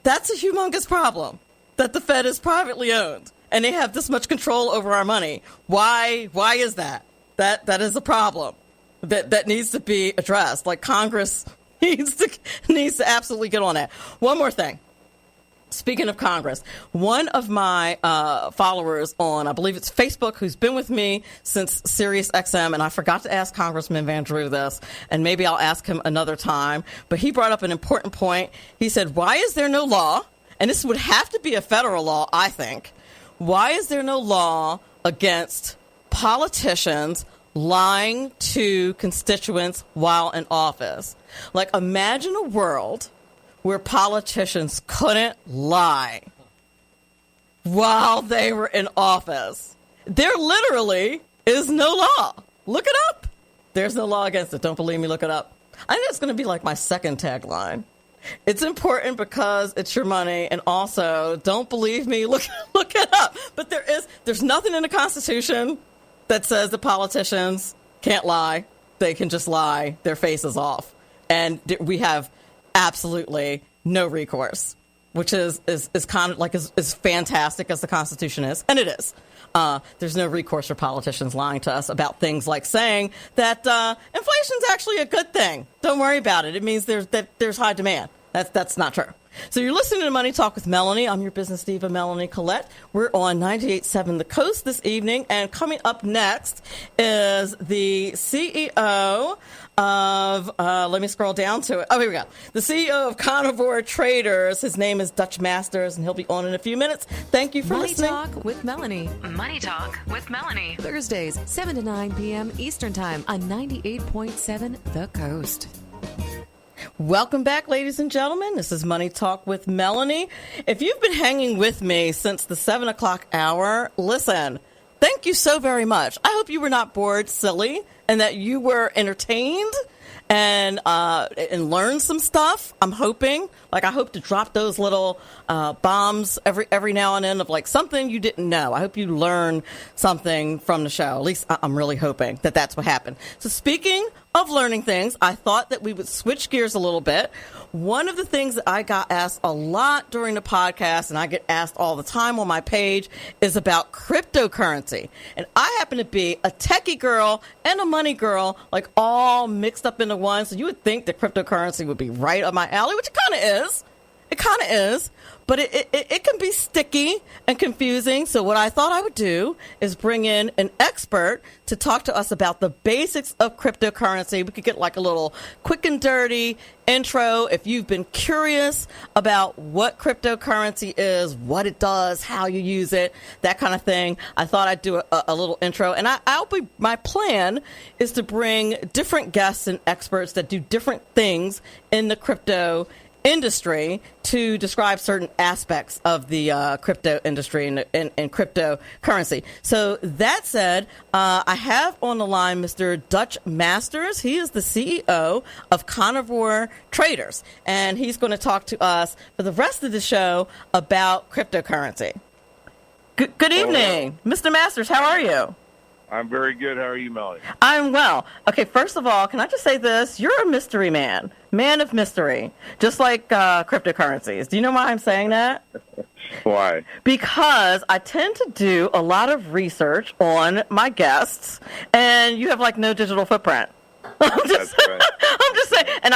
that's a humongous problem that the Fed is privately owned and they have this much control over our money. Why is that? That is a problem. That needs to be addressed. Like Congress needs to absolutely get on that. One more thing. Speaking of Congress, one of my followers on, I believe it's Facebook, who's been with me since Sirius XM, and I forgot to ask Congressman Van Drew this, and maybe I'll ask him another time, but he brought up an important point. He said, why is there no law, and this would have to be a federal law, I think, why is there no law against politicians lying to constituents while in office? Like, imagine a world where politicians couldn't lie while they were in office. There literally is no law. Look it up. There's no law against it. Don't believe me? Look it up. I think that's going to be like my second tagline. It's important because it's your money, and also, don't believe me? Look it up. But there's nothing in the Constitution that says that politicians can't lie. They can just lie their faces off. And we have absolutely no recourse, which is kind of like as fantastic as the Constitution is, and it is. There's no recourse for politicians lying to us about things like saying that inflation's actually a good thing. Don't worry about it. It means there's high demand. That's not true. So you're listening to Money Talk with Melanie. I'm your business diva, Melanie Collette. We're on 98.7 The Coast this evening, and coming up next is the CEO of, let me scroll down to it. Oh, here we go. The CEO of Carnivore Traders. His name is Dutch Masters, and he'll be on in a few minutes. Thank you for listening. Money Talk with Melanie. Money Talk with Melanie. Thursdays, 7 to 9 p.m. Eastern Time on 98.7 The Coast. Welcome back, ladies and gentlemen. This is Money Talk with Melanie. If you've been hanging with me since the 7 o'clock hour, listen, thank you so very much. I hope you were not bored, silly, and that you were entertained and learned some stuff. I'm hoping. I hope to drop those little bombs every now and then of something you didn't know. I hope you learn something from the show. At least I'm really hoping that that's what happened. So speaking of learning things, I thought that we would switch gears a little bit. One of the things that I got asked a lot during the podcast, and I get asked all the time on my page, is about cryptocurrency. And I happen to be a techie girl and a money girl, all mixed up into one. So you would think that cryptocurrency would be right up my alley, which it kind of is. It kind of is, but it can be sticky and confusing. So what I thought I would do is bring in an expert to talk to us about the basics of cryptocurrency. We could get a little quick and dirty intro. If you've been curious about what cryptocurrency is, what it does, how you use it, that kind of thing, I thought I'd do a little intro. And my plan is to bring different guests and experts that do different things in the crypto industry to describe certain aspects of the crypto industry and cryptocurrency. So that said, I have on the line Mr. Dutch Masters. He is the CEO of Carnivore Traders, and he's going to talk to us for the rest of the show about cryptocurrency. Good evening, Mr. Masters. How are you? I'm very good. How are you, Melanie? I'm well. Okay, first of all, can I just say this? You're a mystery man of mystery, just like cryptocurrencies. Do you know why I'm saying that? Why? Because I tend to do a lot of research on my guests, and you have no digital footprint. That's right. I'm just saying, and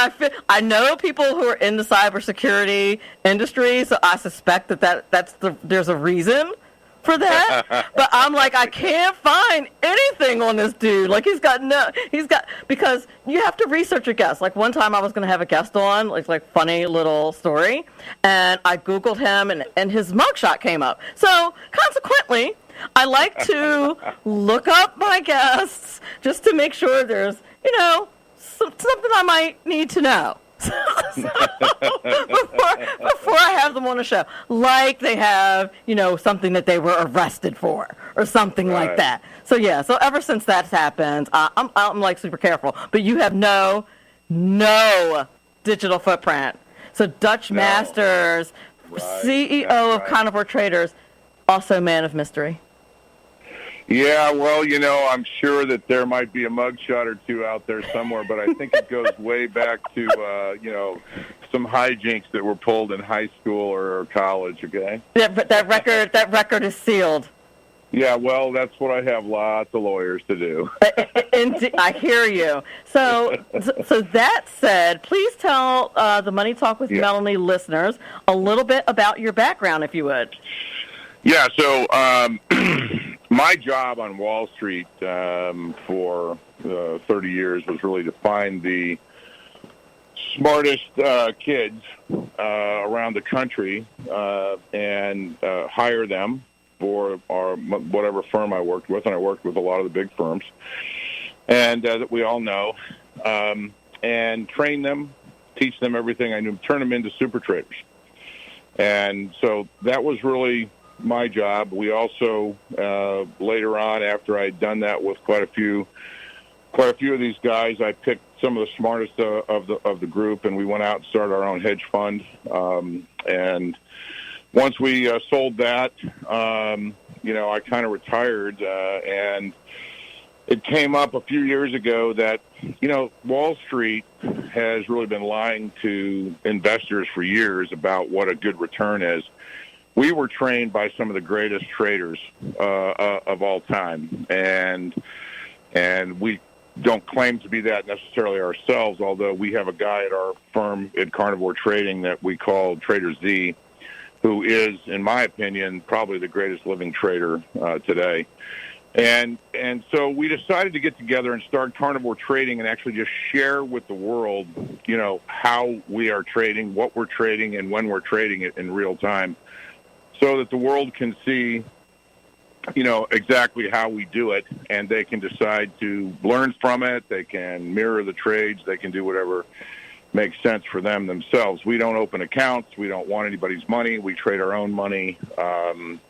I know people who are in the cybersecurity industry, so I suspect there's a reason for that, but I'm I can't find anything on this dude. Because you have to research a guest. One time I was going to have a guest on, funny little story, and I Googled him, and his mugshot came up. So consequently, I like to look up my guests just to make sure there's, something I might need to know. Before I have them on a show, they have, something that they were arrested for or something like that. So yeah, so ever since that's happened, I'm super careful. But you have no digital footprint. So Dutch Masters, CEO of Carnivore Traders, also man of mystery. Yeah, well, I'm sure that there might be a mugshot or two out there somewhere, but I think it goes way back to, some hijinks that were pulled in high school or college, okay? Yeah, but that record is sealed. Yeah, well, that's what I have lots of lawyers to do. I hear you. So that said, please tell the Money Talk with Melanie listeners a little bit about your background, if you would. Yeah, so my job on Wall Street for 30 years was really to find the smartest kids around the country and hire them for whatever firm I worked with, and I worked with a lot of the big firms, and that we all know, and train them, teach them everything I knew, turn them into super traders. And so that was really my job. We also later on, after I'd done that with quite a few of these guys, I picked some of the smartest of the group, and we went out and started our own hedge fund. And once we sold that, I kind of retired and it came up a few years ago that, Wall Street has really been lying to investors for years about what a good return is. We were trained by some of the greatest traders of all time, and we don't claim to be that necessarily ourselves, although we have a guy at our firm at Carnivore Trading that we call Trader Z, who is, in my opinion, probably the greatest living trader today. And so we decided to get together and start Carnivore Trading and actually just share with the world, how we are trading, what we're trading, and when we're trading it in real time, so that the world can see, exactly how we do it, and they can decide to learn from it. They can mirror the trades. They can do whatever makes sense for them themselves. We don't open accounts. We don't want anybody's money. We trade our own money.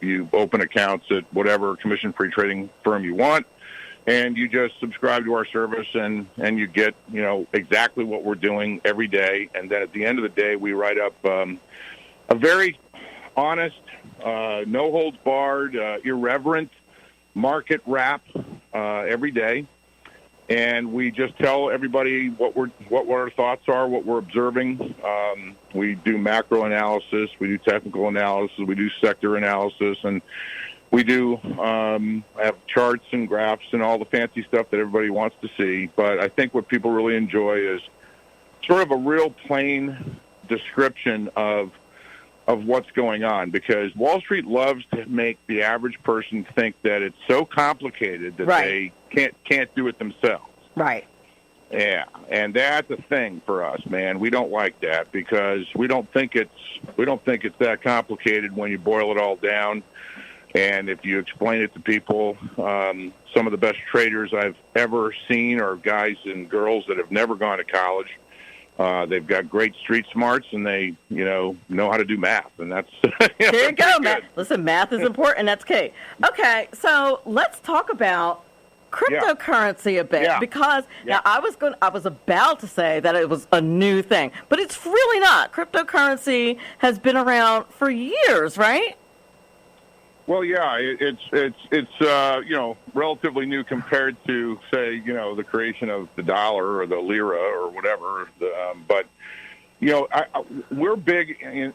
You open accounts at whatever commission-free trading firm you want, and you just subscribe to our service, and you get, exactly what we're doing every day. And then at the end of the day, we write up a very honest, no-holds-barred, irreverent market wrap every day. And we just tell everybody what our thoughts are, what we're observing. We do macro analysis, we do technical analysis, we do sector analysis, and we do have charts and graphs and all the fancy stuff that everybody wants to see. But I think what people really enjoy is sort of a real plain description of what's going on, because Wall Street loves to make the average person think that it's so complicated that they can't do it themselves. Right. Yeah, and that's a thing for us, man. We don't like that because we don't think it's that complicated when you boil it all down. And if you explain it to people, some of the best traders I've ever seen are guys and girls that have never gone to college. They've got great street smarts, and they, know how to do math, and that's there you go, Matt. Listen, math is important. That's key. Okay, so let's talk about cryptocurrency a bit, because now I was about to say that it was a new thing, but it's really not. Cryptocurrency has been around for years, right? Well, yeah, it's relatively new compared to, say, the creation of the dollar or the lira or whatever. But we're big.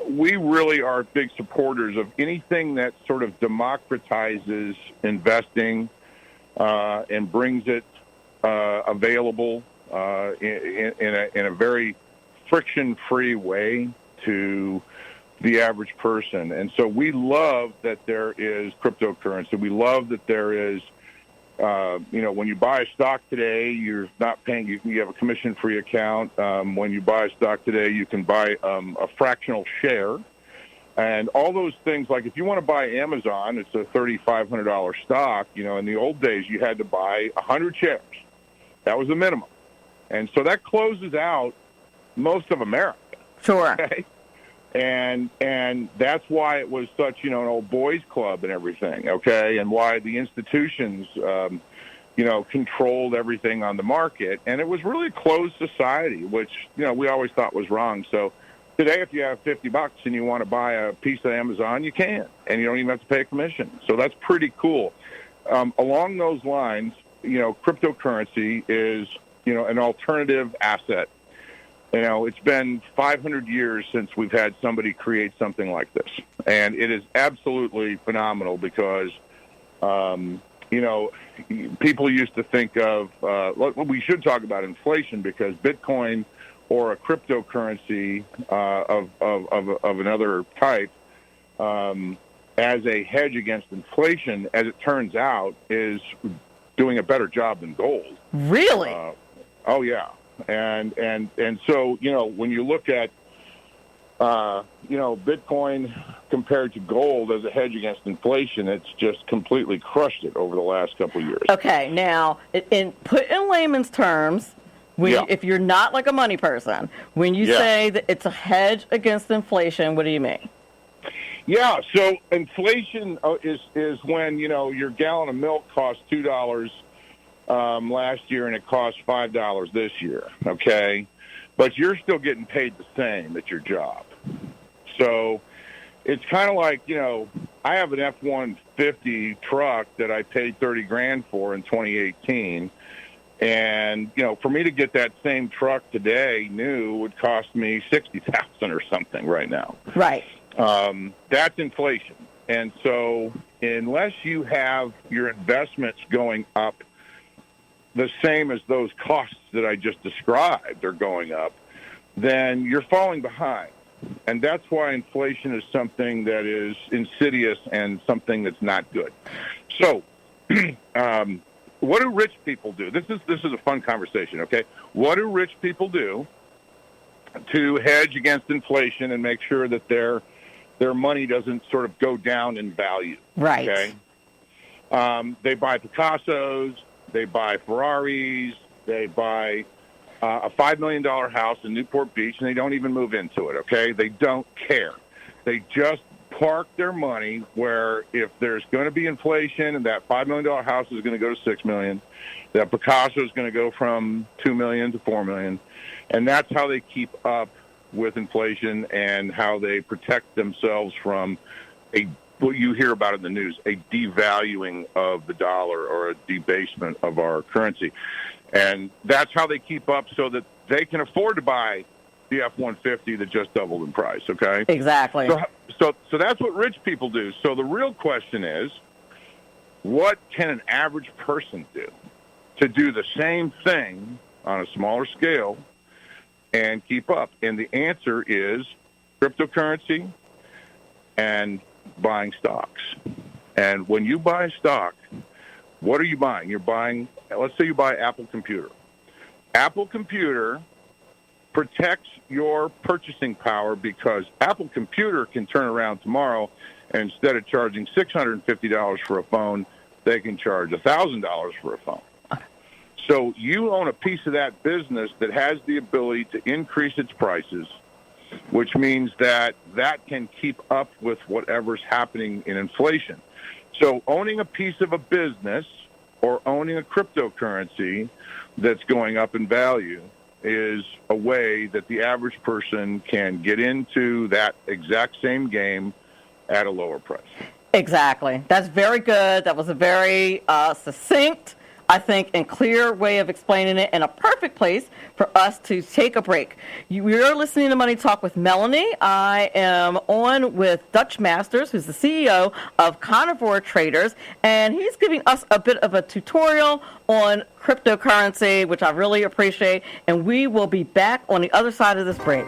We really are big supporters of anything that sort of democratizes investing and brings it available in a very friction-free way to the average person. And so we love that there is cryptocurrency. We love that there is, when you buy a stock today, you're not paying, you have a commission-free account. When you buy a stock today, you can buy a fractional share. And all those things, like if you want to buy Amazon, it's a $3,500 stock. In the old days, you had to buy 100 shares. That was the minimum. And so that closes out most of America. Sure. Okay? And that's why it was such, an old boys club and everything, okay, and why the institutions, controlled everything on the market. And it was really a closed society, which, we always thought was wrong. So today, if you have $50 and you want to buy a piece of Amazon, you can, and you don't even have to pay a commission. So that's pretty cool. Along those lines, cryptocurrency is, an alternative asset. It's been 500 years since we've had somebody create something like this. And it is absolutely phenomenal because, people used to think of, we should talk about inflation, because Bitcoin or a cryptocurrency of another type as a hedge against inflation, as it turns out, is doing a better job than gold. Really? Oh, yeah. And so, when you look at, Bitcoin compared to gold as a hedge against inflation, it's just completely crushed it over the last couple of years. Okay, now, put in layman's terms, if you're not like a money person, when you say that it's a hedge against inflation, what do you mean? Yeah, so inflation is when, your gallon of milk costs $2 last year, and it cost $5 this year, okay? But you're still getting paid the same at your job. So it's kind of like, I have an F-1 F-150 truck that I paid $30,000 for in 2018. And, for me to get that same truck today new would cost me $60,000 or something right now. Right. That's inflation. And so unless you have your investments going up the same as those costs that I just described are going up, then you're falling behind. And that's why inflation is something that is insidious and something that's not good. So, what do rich people do? This is a fun conversation, okay? What do rich people do to hedge against inflation and make sure that their money doesn't sort of go down in value? Right. Okay. They buy Picassos, they buy Ferraris, they buy a $5 million house in Newport Beach, and they don't even move into it, okay? They don't care. They just park their money where if there's going to be inflation and that $5 million house is going to go to $6 million, that Picasso is going to go from $2 million to $4 million, and that's how they keep up with inflation and how they protect themselves from what you hear about in the news, a devaluing of the dollar or a debasement of our currency. And that's how they keep up so that they can afford to buy the F-150 that just doubled in price, okay? Exactly. So that's what rich people do. So the real question is, what can an average person do to do the same thing on a smaller scale and keep up? And the answer is cryptocurrency and buying stocks. And when you buy stock, what are you buying? You're buying, let's say you buy Apple Computer. Apple Computer protects your purchasing power because Apple Computer can turn around tomorrow and instead of charging $650 for a phone, they can charge $1,000 for a phone. So you own a piece of that business that has the ability to increase its prices, which means that can keep up with whatever's happening in inflation. So owning a piece of a business or owning a cryptocurrency that's going up in value is a way that the average person can get into that exact same game at a lower price. Exactly. That's very good. That was a very succinct, I think, and clear way of explaining it, and a perfect place for us to take a break. You're listening to Money Talk with Melanie. I am on with Dutch Masters, who's the CEO of Carnivore Traders, and he's giving us a bit of a tutorial on cryptocurrency, which I really appreciate, and we will be back on the other side of this break.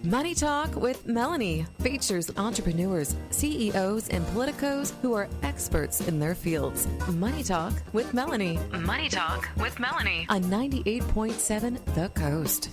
Money Talk with Melanie features entrepreneurs, CEOs, and politicos who are experts in their fields. Money Talk with Melanie. Money Talk with Melanie on 98.7 The Coast.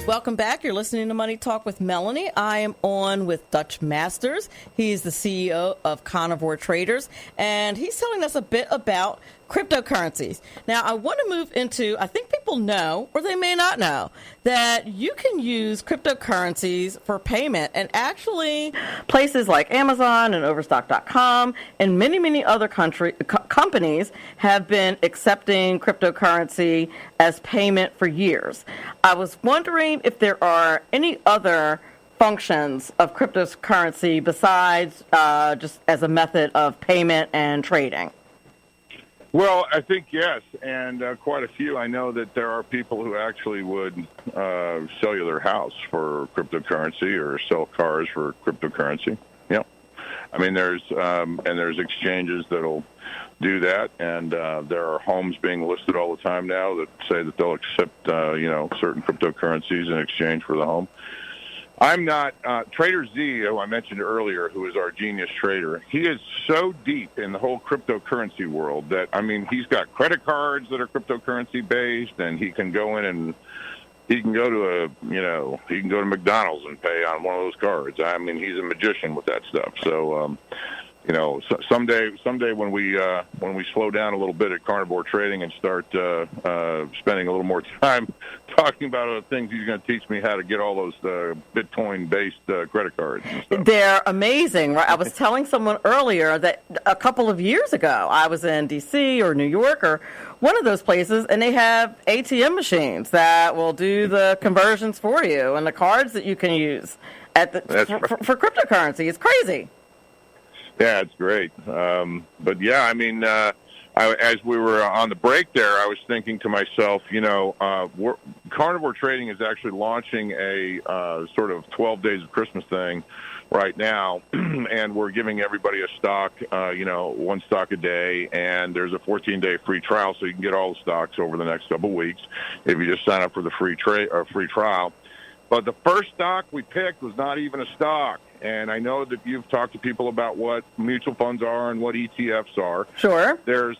Welcome back. You're listening to Money Talk with Melanie. I am on with Dutch Masters. He's the CEO of Carnivore Traders, and he's telling us a bit about cryptocurrencies. Now, I want to move into, I think people know, or they may not know, that you can use cryptocurrencies for payment. And actually, places like Amazon and Overstock.com and many, many other companies have been accepting cryptocurrency as payment for years. I was wondering if there are any other functions of cryptocurrency besides just as a method of payment and trading. Well, I think yes, and quite a few. I know that there are people who actually would sell you their house for cryptocurrency or sell cars for cryptocurrency. Yeah, I mean there's exchanges that'll do that, and there are homes being listed all the time now that say that they'll accept certain cryptocurrencies in exchange for the home. I'm not Trader Z, who I mentioned earlier, who is our genius trader. He is so deep in the whole cryptocurrency world that, I mean, he's got credit cards that are cryptocurrency based, and he can go in and he can go to McDonald's and pay on one of those cards. I mean, he's a magician with that stuff. So, someday when we slow down a little bit at Carnivore Trading and start spending a little more time talking about other things, he's going to teach me how to get all those Bitcoin-based credit cards and stuff. They're amazing, right? I was telling someone earlier that a couple of years ago, I was in D.C. or New York or one of those places, and they have ATM machines that will do the conversions for you and the cards that you can use for cryptocurrency. It's crazy. Yeah, it's great. But yeah, I mean, as we were on the break there, I was thinking to myself, Carnivore Trading is actually launching a sort of 12 days of Christmas thing right now, and we're giving everybody a stock, one stock a day, and there's a 14-day free trial, so you can get all the stocks over the next couple of weeks if you just sign up for the free trial. But the first stock we picked was not even a stock. And I know that you've talked to people about what mutual funds are and what ETFs are. Sure. There's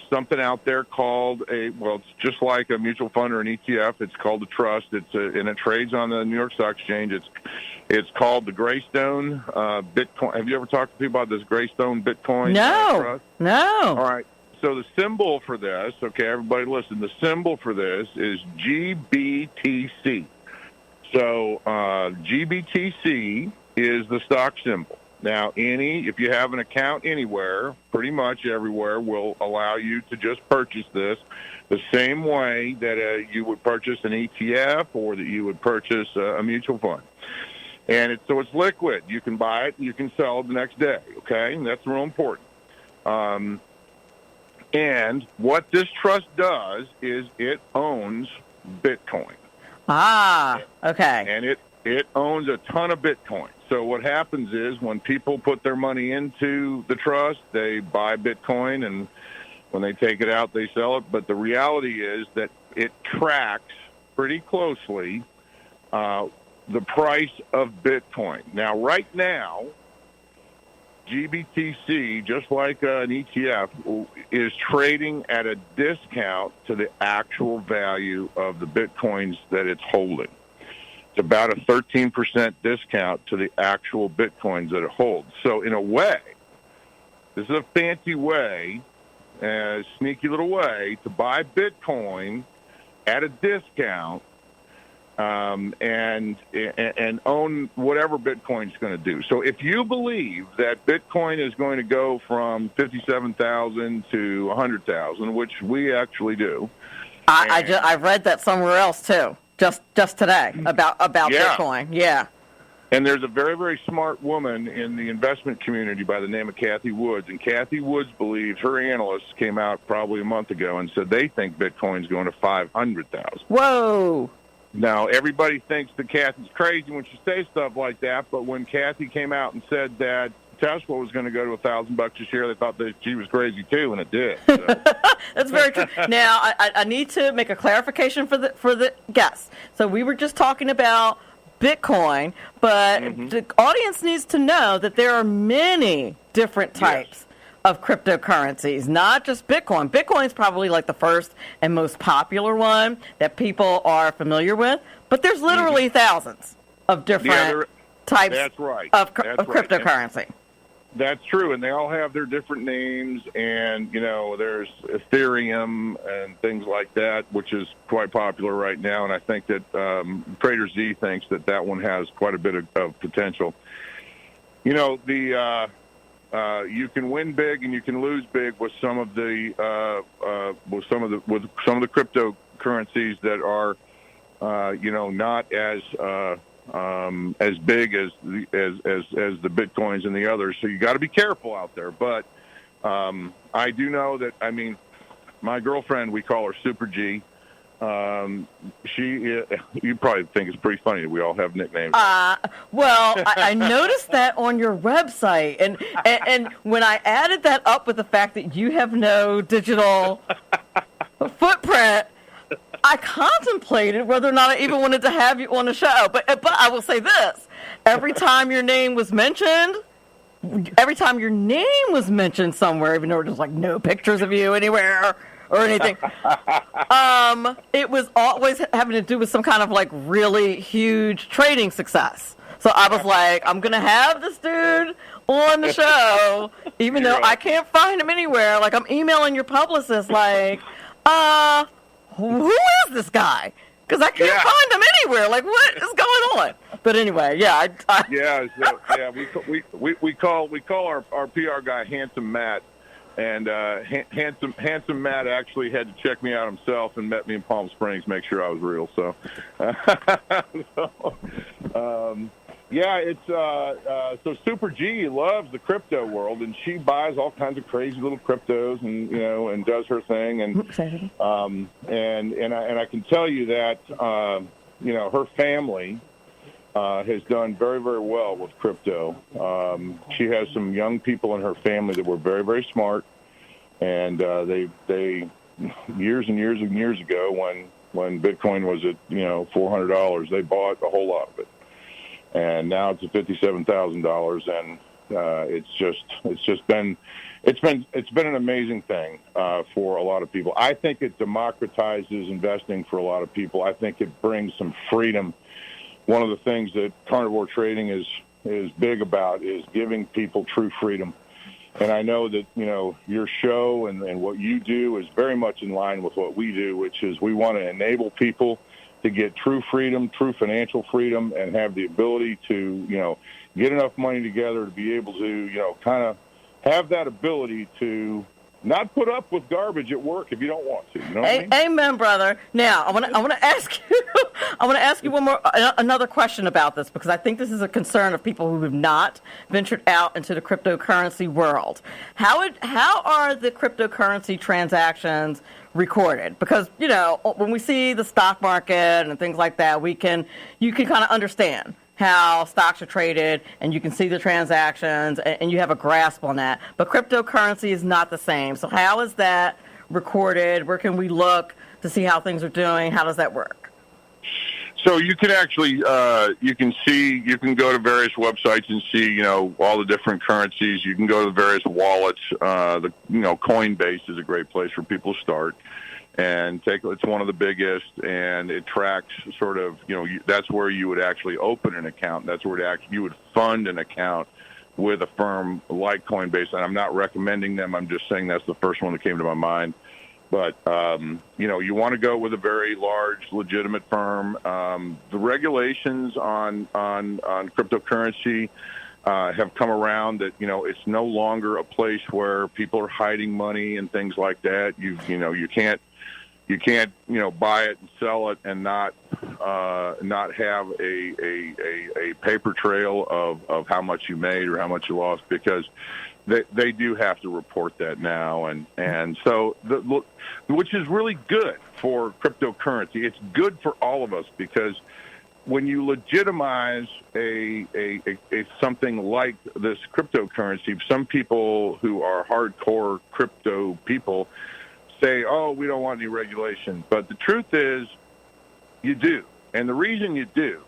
something out there called it's just like a mutual fund or an ETF. It's called a trust. And it trades on the New York Stock Exchange. It's called the Greystone Bitcoin. Have you ever talked to people about this Greystone Bitcoin trust? No. All right. So the symbol for this, okay, everybody listen, the symbol for this is GBTC. So GBTC is the stock symbol. Now, if you have an account anywhere, pretty much everywhere will allow you to just purchase this the same way that you would purchase an ETF or that you would purchase a mutual fund. And it's liquid. You can buy it, you can sell it the next day, okay? And that's real important. And what this trust does is it owns Bitcoin. Ah, okay. And it owns a ton of Bitcoin. So what happens is when people put their money into the trust, they buy Bitcoin, and when they take it out, they sell it. But the reality is that it tracks pretty closely the price of Bitcoin. Now, right now, GBTC, just like an ETF, is trading at a discount to the actual value of the Bitcoins that it's holding. It's about a 13% discount to the actual Bitcoins that it holds. So in a way, this is a fancy way, a sneaky little way, to buy Bitcoin at a discount and own whatever Bitcoin's going to do. So if you believe that Bitcoin is going to go from 57,000 to 100,000, which we actually do, I've read that somewhere else too. Just today about Bitcoin. Yeah. And there's a very, very smart woman in the investment community by the name of Kathy Woods. And Kathy Woods believes, her analysts came out probably a month ago and said they think Bitcoin's going to 500,000. Whoa. Now, everybody thinks that Kathy's crazy when she says stuff like that, but when Kathy came out and said that Tesla was going to go to $1,000 a share, they thought that she was crazy too, and it did. So. That's very true. Now, I need to make a clarification for the guests. So we were just talking about Bitcoin, but the audience needs to know that there are many different types of cryptocurrencies, not just Bitcoin. Bitcoin is probably like the first and most popular one that people are familiar with, but there's literally thousands of different types of cryptocurrency. That's true, and they all have their different names, and, there's Ethereum and things like that, which is quite popular right now, and I think that Trader Z thinks that one has quite a bit of potential. You can win big and you can lose big with some of the cryptocurrencies that are, not as big as the Bitcoins and the others. So you got to be careful out there. But I do know that, my girlfriend, we call her Super G. You probably think it's pretty funny that we all have nicknames. I noticed that on your website, and when I added that up with the fact that you have no digital footprint, I contemplated whether or not I even wanted to have you on the show. But I will say this: every time your name was mentioned somewhere, even though there's like no pictures of you anywhere or anything, it was always having to do with some kind of like really huge trading success. So I was like, I'm going to have this dude on the show, even though I can't find him anywhere. Like, I'm emailing your publicist like, who is this guy? Because I can't find him anywhere. Like, what is going on? But anyway, we call our PR guy Handsome Matt, and handsome Matt actually had to check me out himself and met me in Palm Springs, make sure I was real. So, Yeah, it's so Super G loves the crypto world, and she buys all kinds of crazy little cryptos, and and does her thing, and I can tell you that her family has done very, very well with crypto. She has some young people in her family that were very, very smart, and they years and years and years ago when Bitcoin was at $400, they bought a whole lot of it. And now it's at $57,000, and it's been an amazing thing for a lot of people. I think it democratizes investing for a lot of people. I think it brings some freedom. One of the things that carnivore trading is big about is giving people true freedom. And I know that your show and what you do is very much in line with what we do, which is we want to enable people to get true freedom, true financial freedom, and have the ability to, get enough money together to be able to, kind of have that ability to not put up with garbage at work if you don't want to. You know what I mean? Amen, brother. Now, I want to ask you another question about this, because I think this is a concern of people who have not ventured out into the cryptocurrency world. How are the cryptocurrency transactions recorded? Because when we see the stock market and things like that, you can kind of understand how stocks are traded, and you can see the transactions, and you have a grasp on that. But cryptocurrency is not the same. So how is that recorded? Where can we look to see how things are doing? How does that work? So you can actually, you can go to various websites and see, all the different currencies. You can go to the various wallets. Coinbase is a great place for people to start. And it's one of the biggest, and it tracks sort of, that's where you would actually open an account. That's where you would fund an account with a firm like Coinbase. And I'm not recommending them. I'm just saying that's the first one that came to my mind. But, you want to go with a very large, legitimate firm. The regulations on cryptocurrency have come around that, it's no longer a place where people are hiding money and things like that. You can't buy it and sell it and not have a paper trail of how much you made or how much you lost, because they do have to report that now, and so which is really good for cryptocurrency. It's good for all of us, because when you legitimize a something like this cryptocurrency, some people who are hardcore crypto people say, oh, we don't want any regulation. But the truth is, you do. And the reason you do,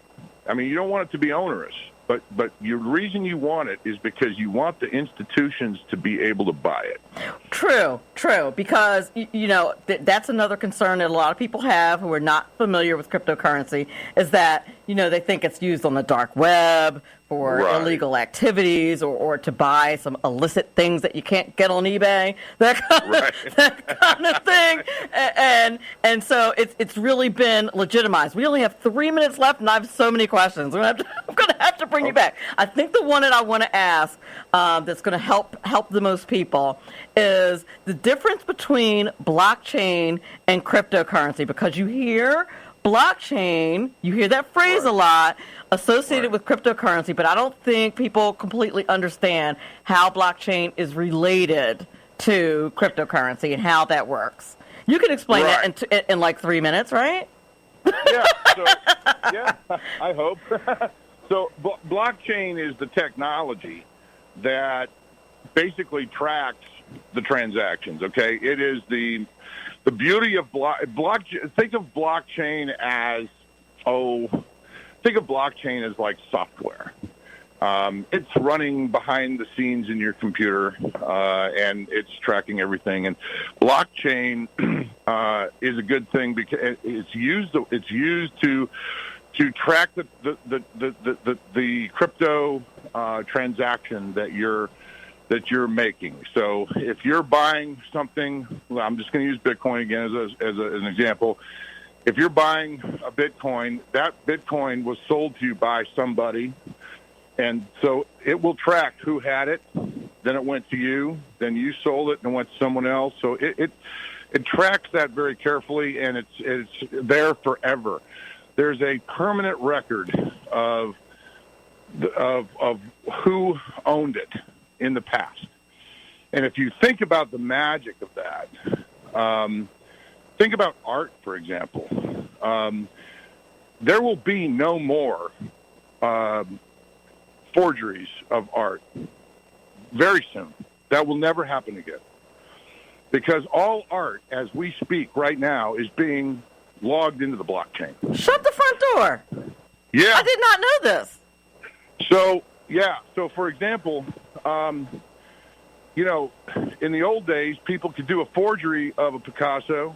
you don't want it to be onerous, but the reason you want it is because you want the institutions to be able to buy it. True, because, that's another concern that a lot of people have who are not familiar with cryptocurrency, is that, they think it's used on the dark web for illegal activities, or to buy some illicit things that you can't get on eBay, that kind of thing. And so it's really been legitimized. We only have 3 minutes left, and I have so many questions. I'm going to have to bring you back. I think the one that I want to ask that's going to help the most people is the difference between blockchain and cryptocurrency, because you hear blockchain, you hear that phrase a lot associated with cryptocurrency, but I don't think people completely understand how blockchain is related to cryptocurrency and how that works. You can explain that in like 3 minutes, right? Yeah, I hope. So blockchain is the technology that basically tracks the transactions, okay? It is the beauty of blockchain. Think of blockchain as like software. It's running behind the scenes in your computer, and it's tracking everything. And blockchain is a good thing because it's used to track the crypto transaction that you're making. So if you're buying something, I'm just going to use Bitcoin again as an example. If you're buying a Bitcoin, that Bitcoin was sold to you by somebody, and so it will track who had it. Then it went to you. Then you sold it and it went to someone else. So it tracks that very carefully, and it's there forever. There's a permanent record of of who owned it in the past. And if you think about the magic of that, think about art, for example. There will be no more forgeries of art very soon. That will never happen again. Because all art, as we speak right now, is being logged into the blockchain. Shut the front door. Yeah. I did not know this. So for example, in the old days, people could do a forgery of a Picasso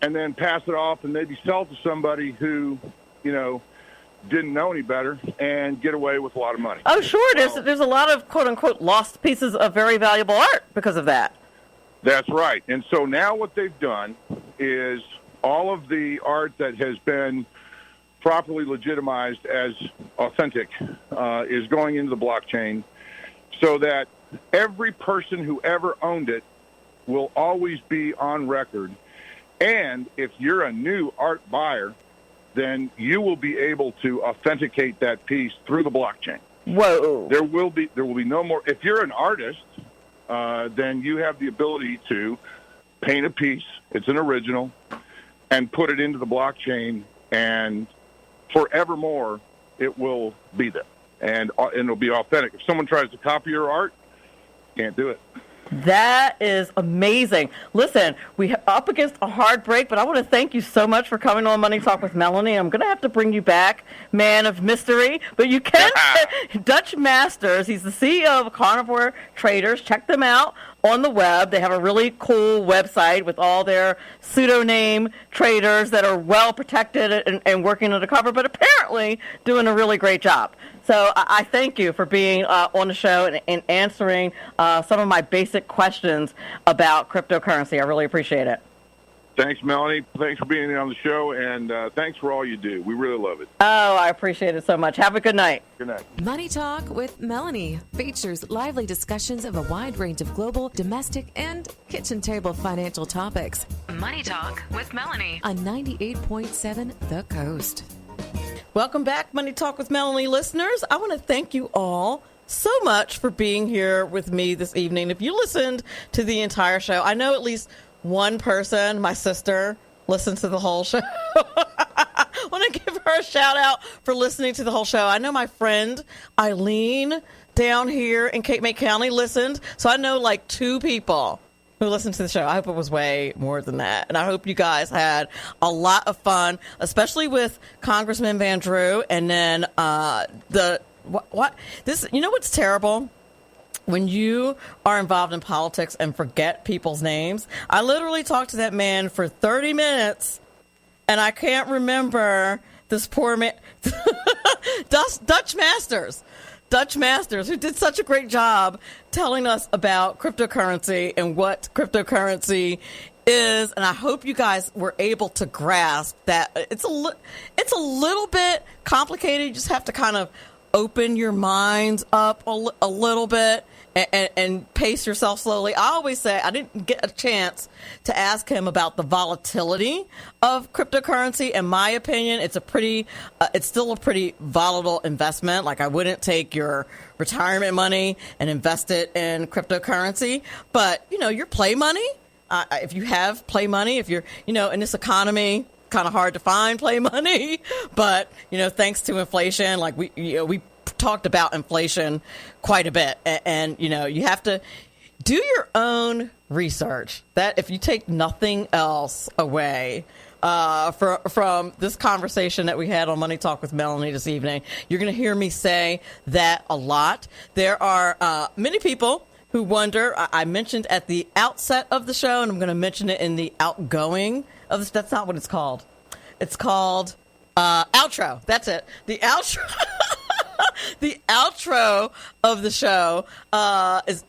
and then pass it off and maybe sell it to somebody who, didn't know any better and get away with a lot of money. Oh, sure. There's a lot of, quote-unquote, lost pieces of very valuable art because of that. That's right. And so now what they've done is all of the art that has been properly legitimized as authentic is going into the blockchain so that every person who ever owned it will always be on record. And if you're a new art buyer, then you will be able to authenticate that piece through the blockchain. Whoa. There will be no more. If you're an artist, then you have the ability to paint a piece, it's an original, and put it into the blockchain, and forevermore it will be there. And it'll be authentic. If someone tries to copy your art, can't do it. That is amazing. Listen, we're up against a hard break, but I want to thank you so much for coming on Money Talk with Melanie. I'm going to have to bring you back, man of mystery, but you can. Dutch Masters, he's the CEO of Carnivore Traders. Check them out on the web. They have a really cool website with all their pseudonym traders that are well protected and working undercover, but apparently doing a really great job. So I thank you for being on the show and answering some of my basic questions about cryptocurrency. I really appreciate it. Thanks, Melanie. Thanks for being on the show, and thanks for all you do. We really love it. Oh, I appreciate it so much. Have a good night. Good night. Money Talk with Melanie features lively discussions of a wide range of global, domestic, and kitchen table financial topics. Money Talk with Melanie on 98.7 The Coast. Welcome back, Money Talk with Melanie listeners. I want to thank you all so much for being here with me this evening. If you listened to the entire show, I know at least one person, my sister, listened to the whole show. I want to give her a shout out for listening to the whole show. I know my friend Eileen down here in Cape May County listened. So I know like 2 people who listened to the show. I hope it was way more than that. And I hope you guys had a lot of fun, especially with Congressman Van Drew. And then what's terrible? When you are involved in politics and forget people's names. I literally talked to that man for 30 minutes, and I can't remember this poor man. Dutch Masters, who did such a great job telling us about cryptocurrency and what cryptocurrency is. And I hope you guys were able to grasp that it's a little bit complicated. You just have to kind of open your minds up a little bit and pace yourself slowly. I always say I didn't get a chance to ask him about the volatility of cryptocurrency. In my opinion, it's still a pretty volatile investment. Like I wouldn't take your retirement money and invest it in cryptocurrency. But, your play money, if you have play money, if you're, in this economy, kind of hard to find play money. But, thanks to inflation, like we talked about inflation quite a bit, and you have to do your own research. That if you take nothing else away from this conversation that we had on Money Talk with Melanie this evening, you're going to hear me say that a lot. There are many people who wonder. I mentioned at the outset of the show, and I'm going to mention it in the outgoing of this. That's not what it's called. It's called outro. That's it. The outro. The outro of the show is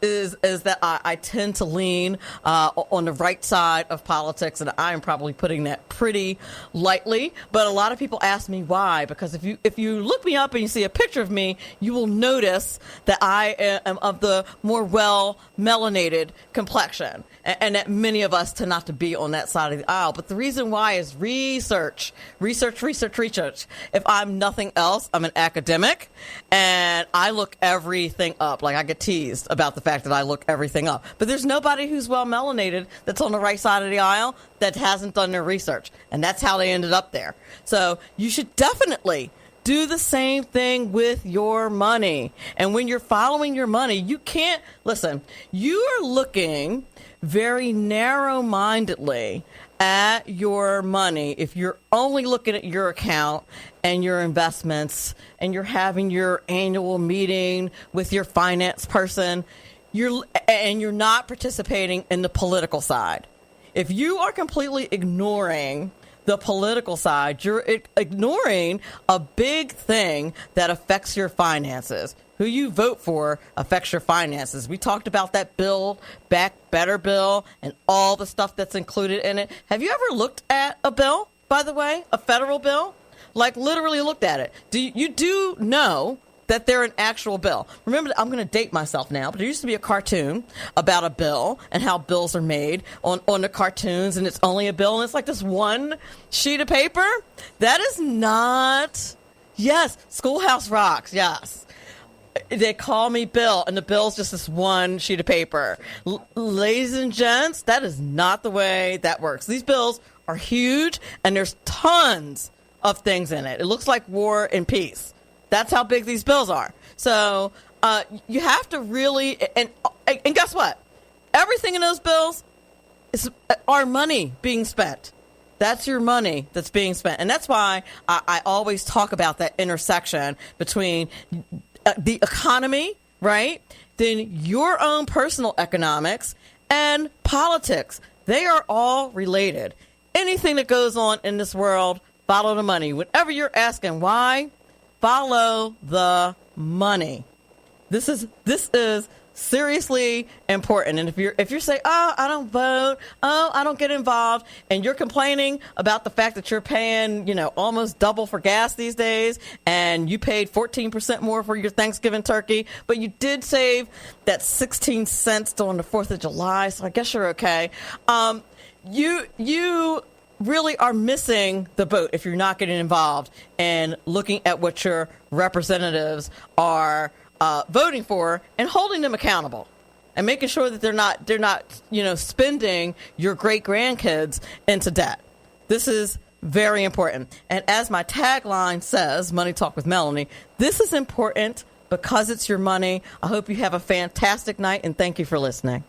that I tend to lean on the right side of politics, and I am probably putting that pretty lightly. But a lot of people ask me why, because if you look me up and you see a picture of me, you will notice that I am of the more well-melanated complexion, and that many of us tend not to be on that side of the aisle. But the reason why is research. If I'm nothing else, I'm an academic. And And I look everything up. Like, I get teased about the fact that I look everything up. But there's nobody who's well melanated that's on the right side of the aisle that hasn't done their research. And that's how they ended up there. So you should definitely do the same thing with your money. And when you're following your money, you can't, listen, you are looking very narrow-mindedly at your money if you're only looking at your account and your investments and you're having your annual meeting with your finance person, you're not participating in the political side. If you are completely ignoring the political side, you're ignoring a big thing that affects your finances. Who you vote for affects your finances. We talked about that Build Back Better bill and all the stuff that's included in it. Have you ever looked at a bill, by the way, a federal bill? Like, literally looked at it. You do know that they're an actual bill. Remember, I'm going to date myself now, but there used to be a cartoon about a bill and how bills are made on the cartoons, and it's only a bill, and it's like this one sheet of paper. That is not, yes, Schoolhouse Rocks, yes. They call me Bill, and the bill's just this one sheet of paper. Ladies and gents, that is not the way that works. These bills are huge, and there's tons of things in it. It looks like War and Peace. That's how big these bills are. So you have to really, and guess what? Everything in those bills is our money being spent. That's your money that's being spent. And that's why I always talk about that intersection between the economy, right? Then your own personal economics and politics. They are all related. Anything that goes on in this world, follow the money. Whenever you're asking why, follow the money. This is seriously important. And if you're saying, oh, I don't vote, oh, I don't get involved, and you're complaining about the fact that you're paying, almost double for gas these days, and you paid 14% more for your Thanksgiving turkey, but you did save that 16 cents on the 4th of July, so I guess you're okay. You really are missing the boat if you're not getting involved and looking at what your representatives are voting for and holding them accountable and making sure that they're not spending your great grandkids into debt. This is very important. And as my tagline says, Money Talk with Melanie, this is important because it's your money. I hope you have a fantastic night, and thank you for listening.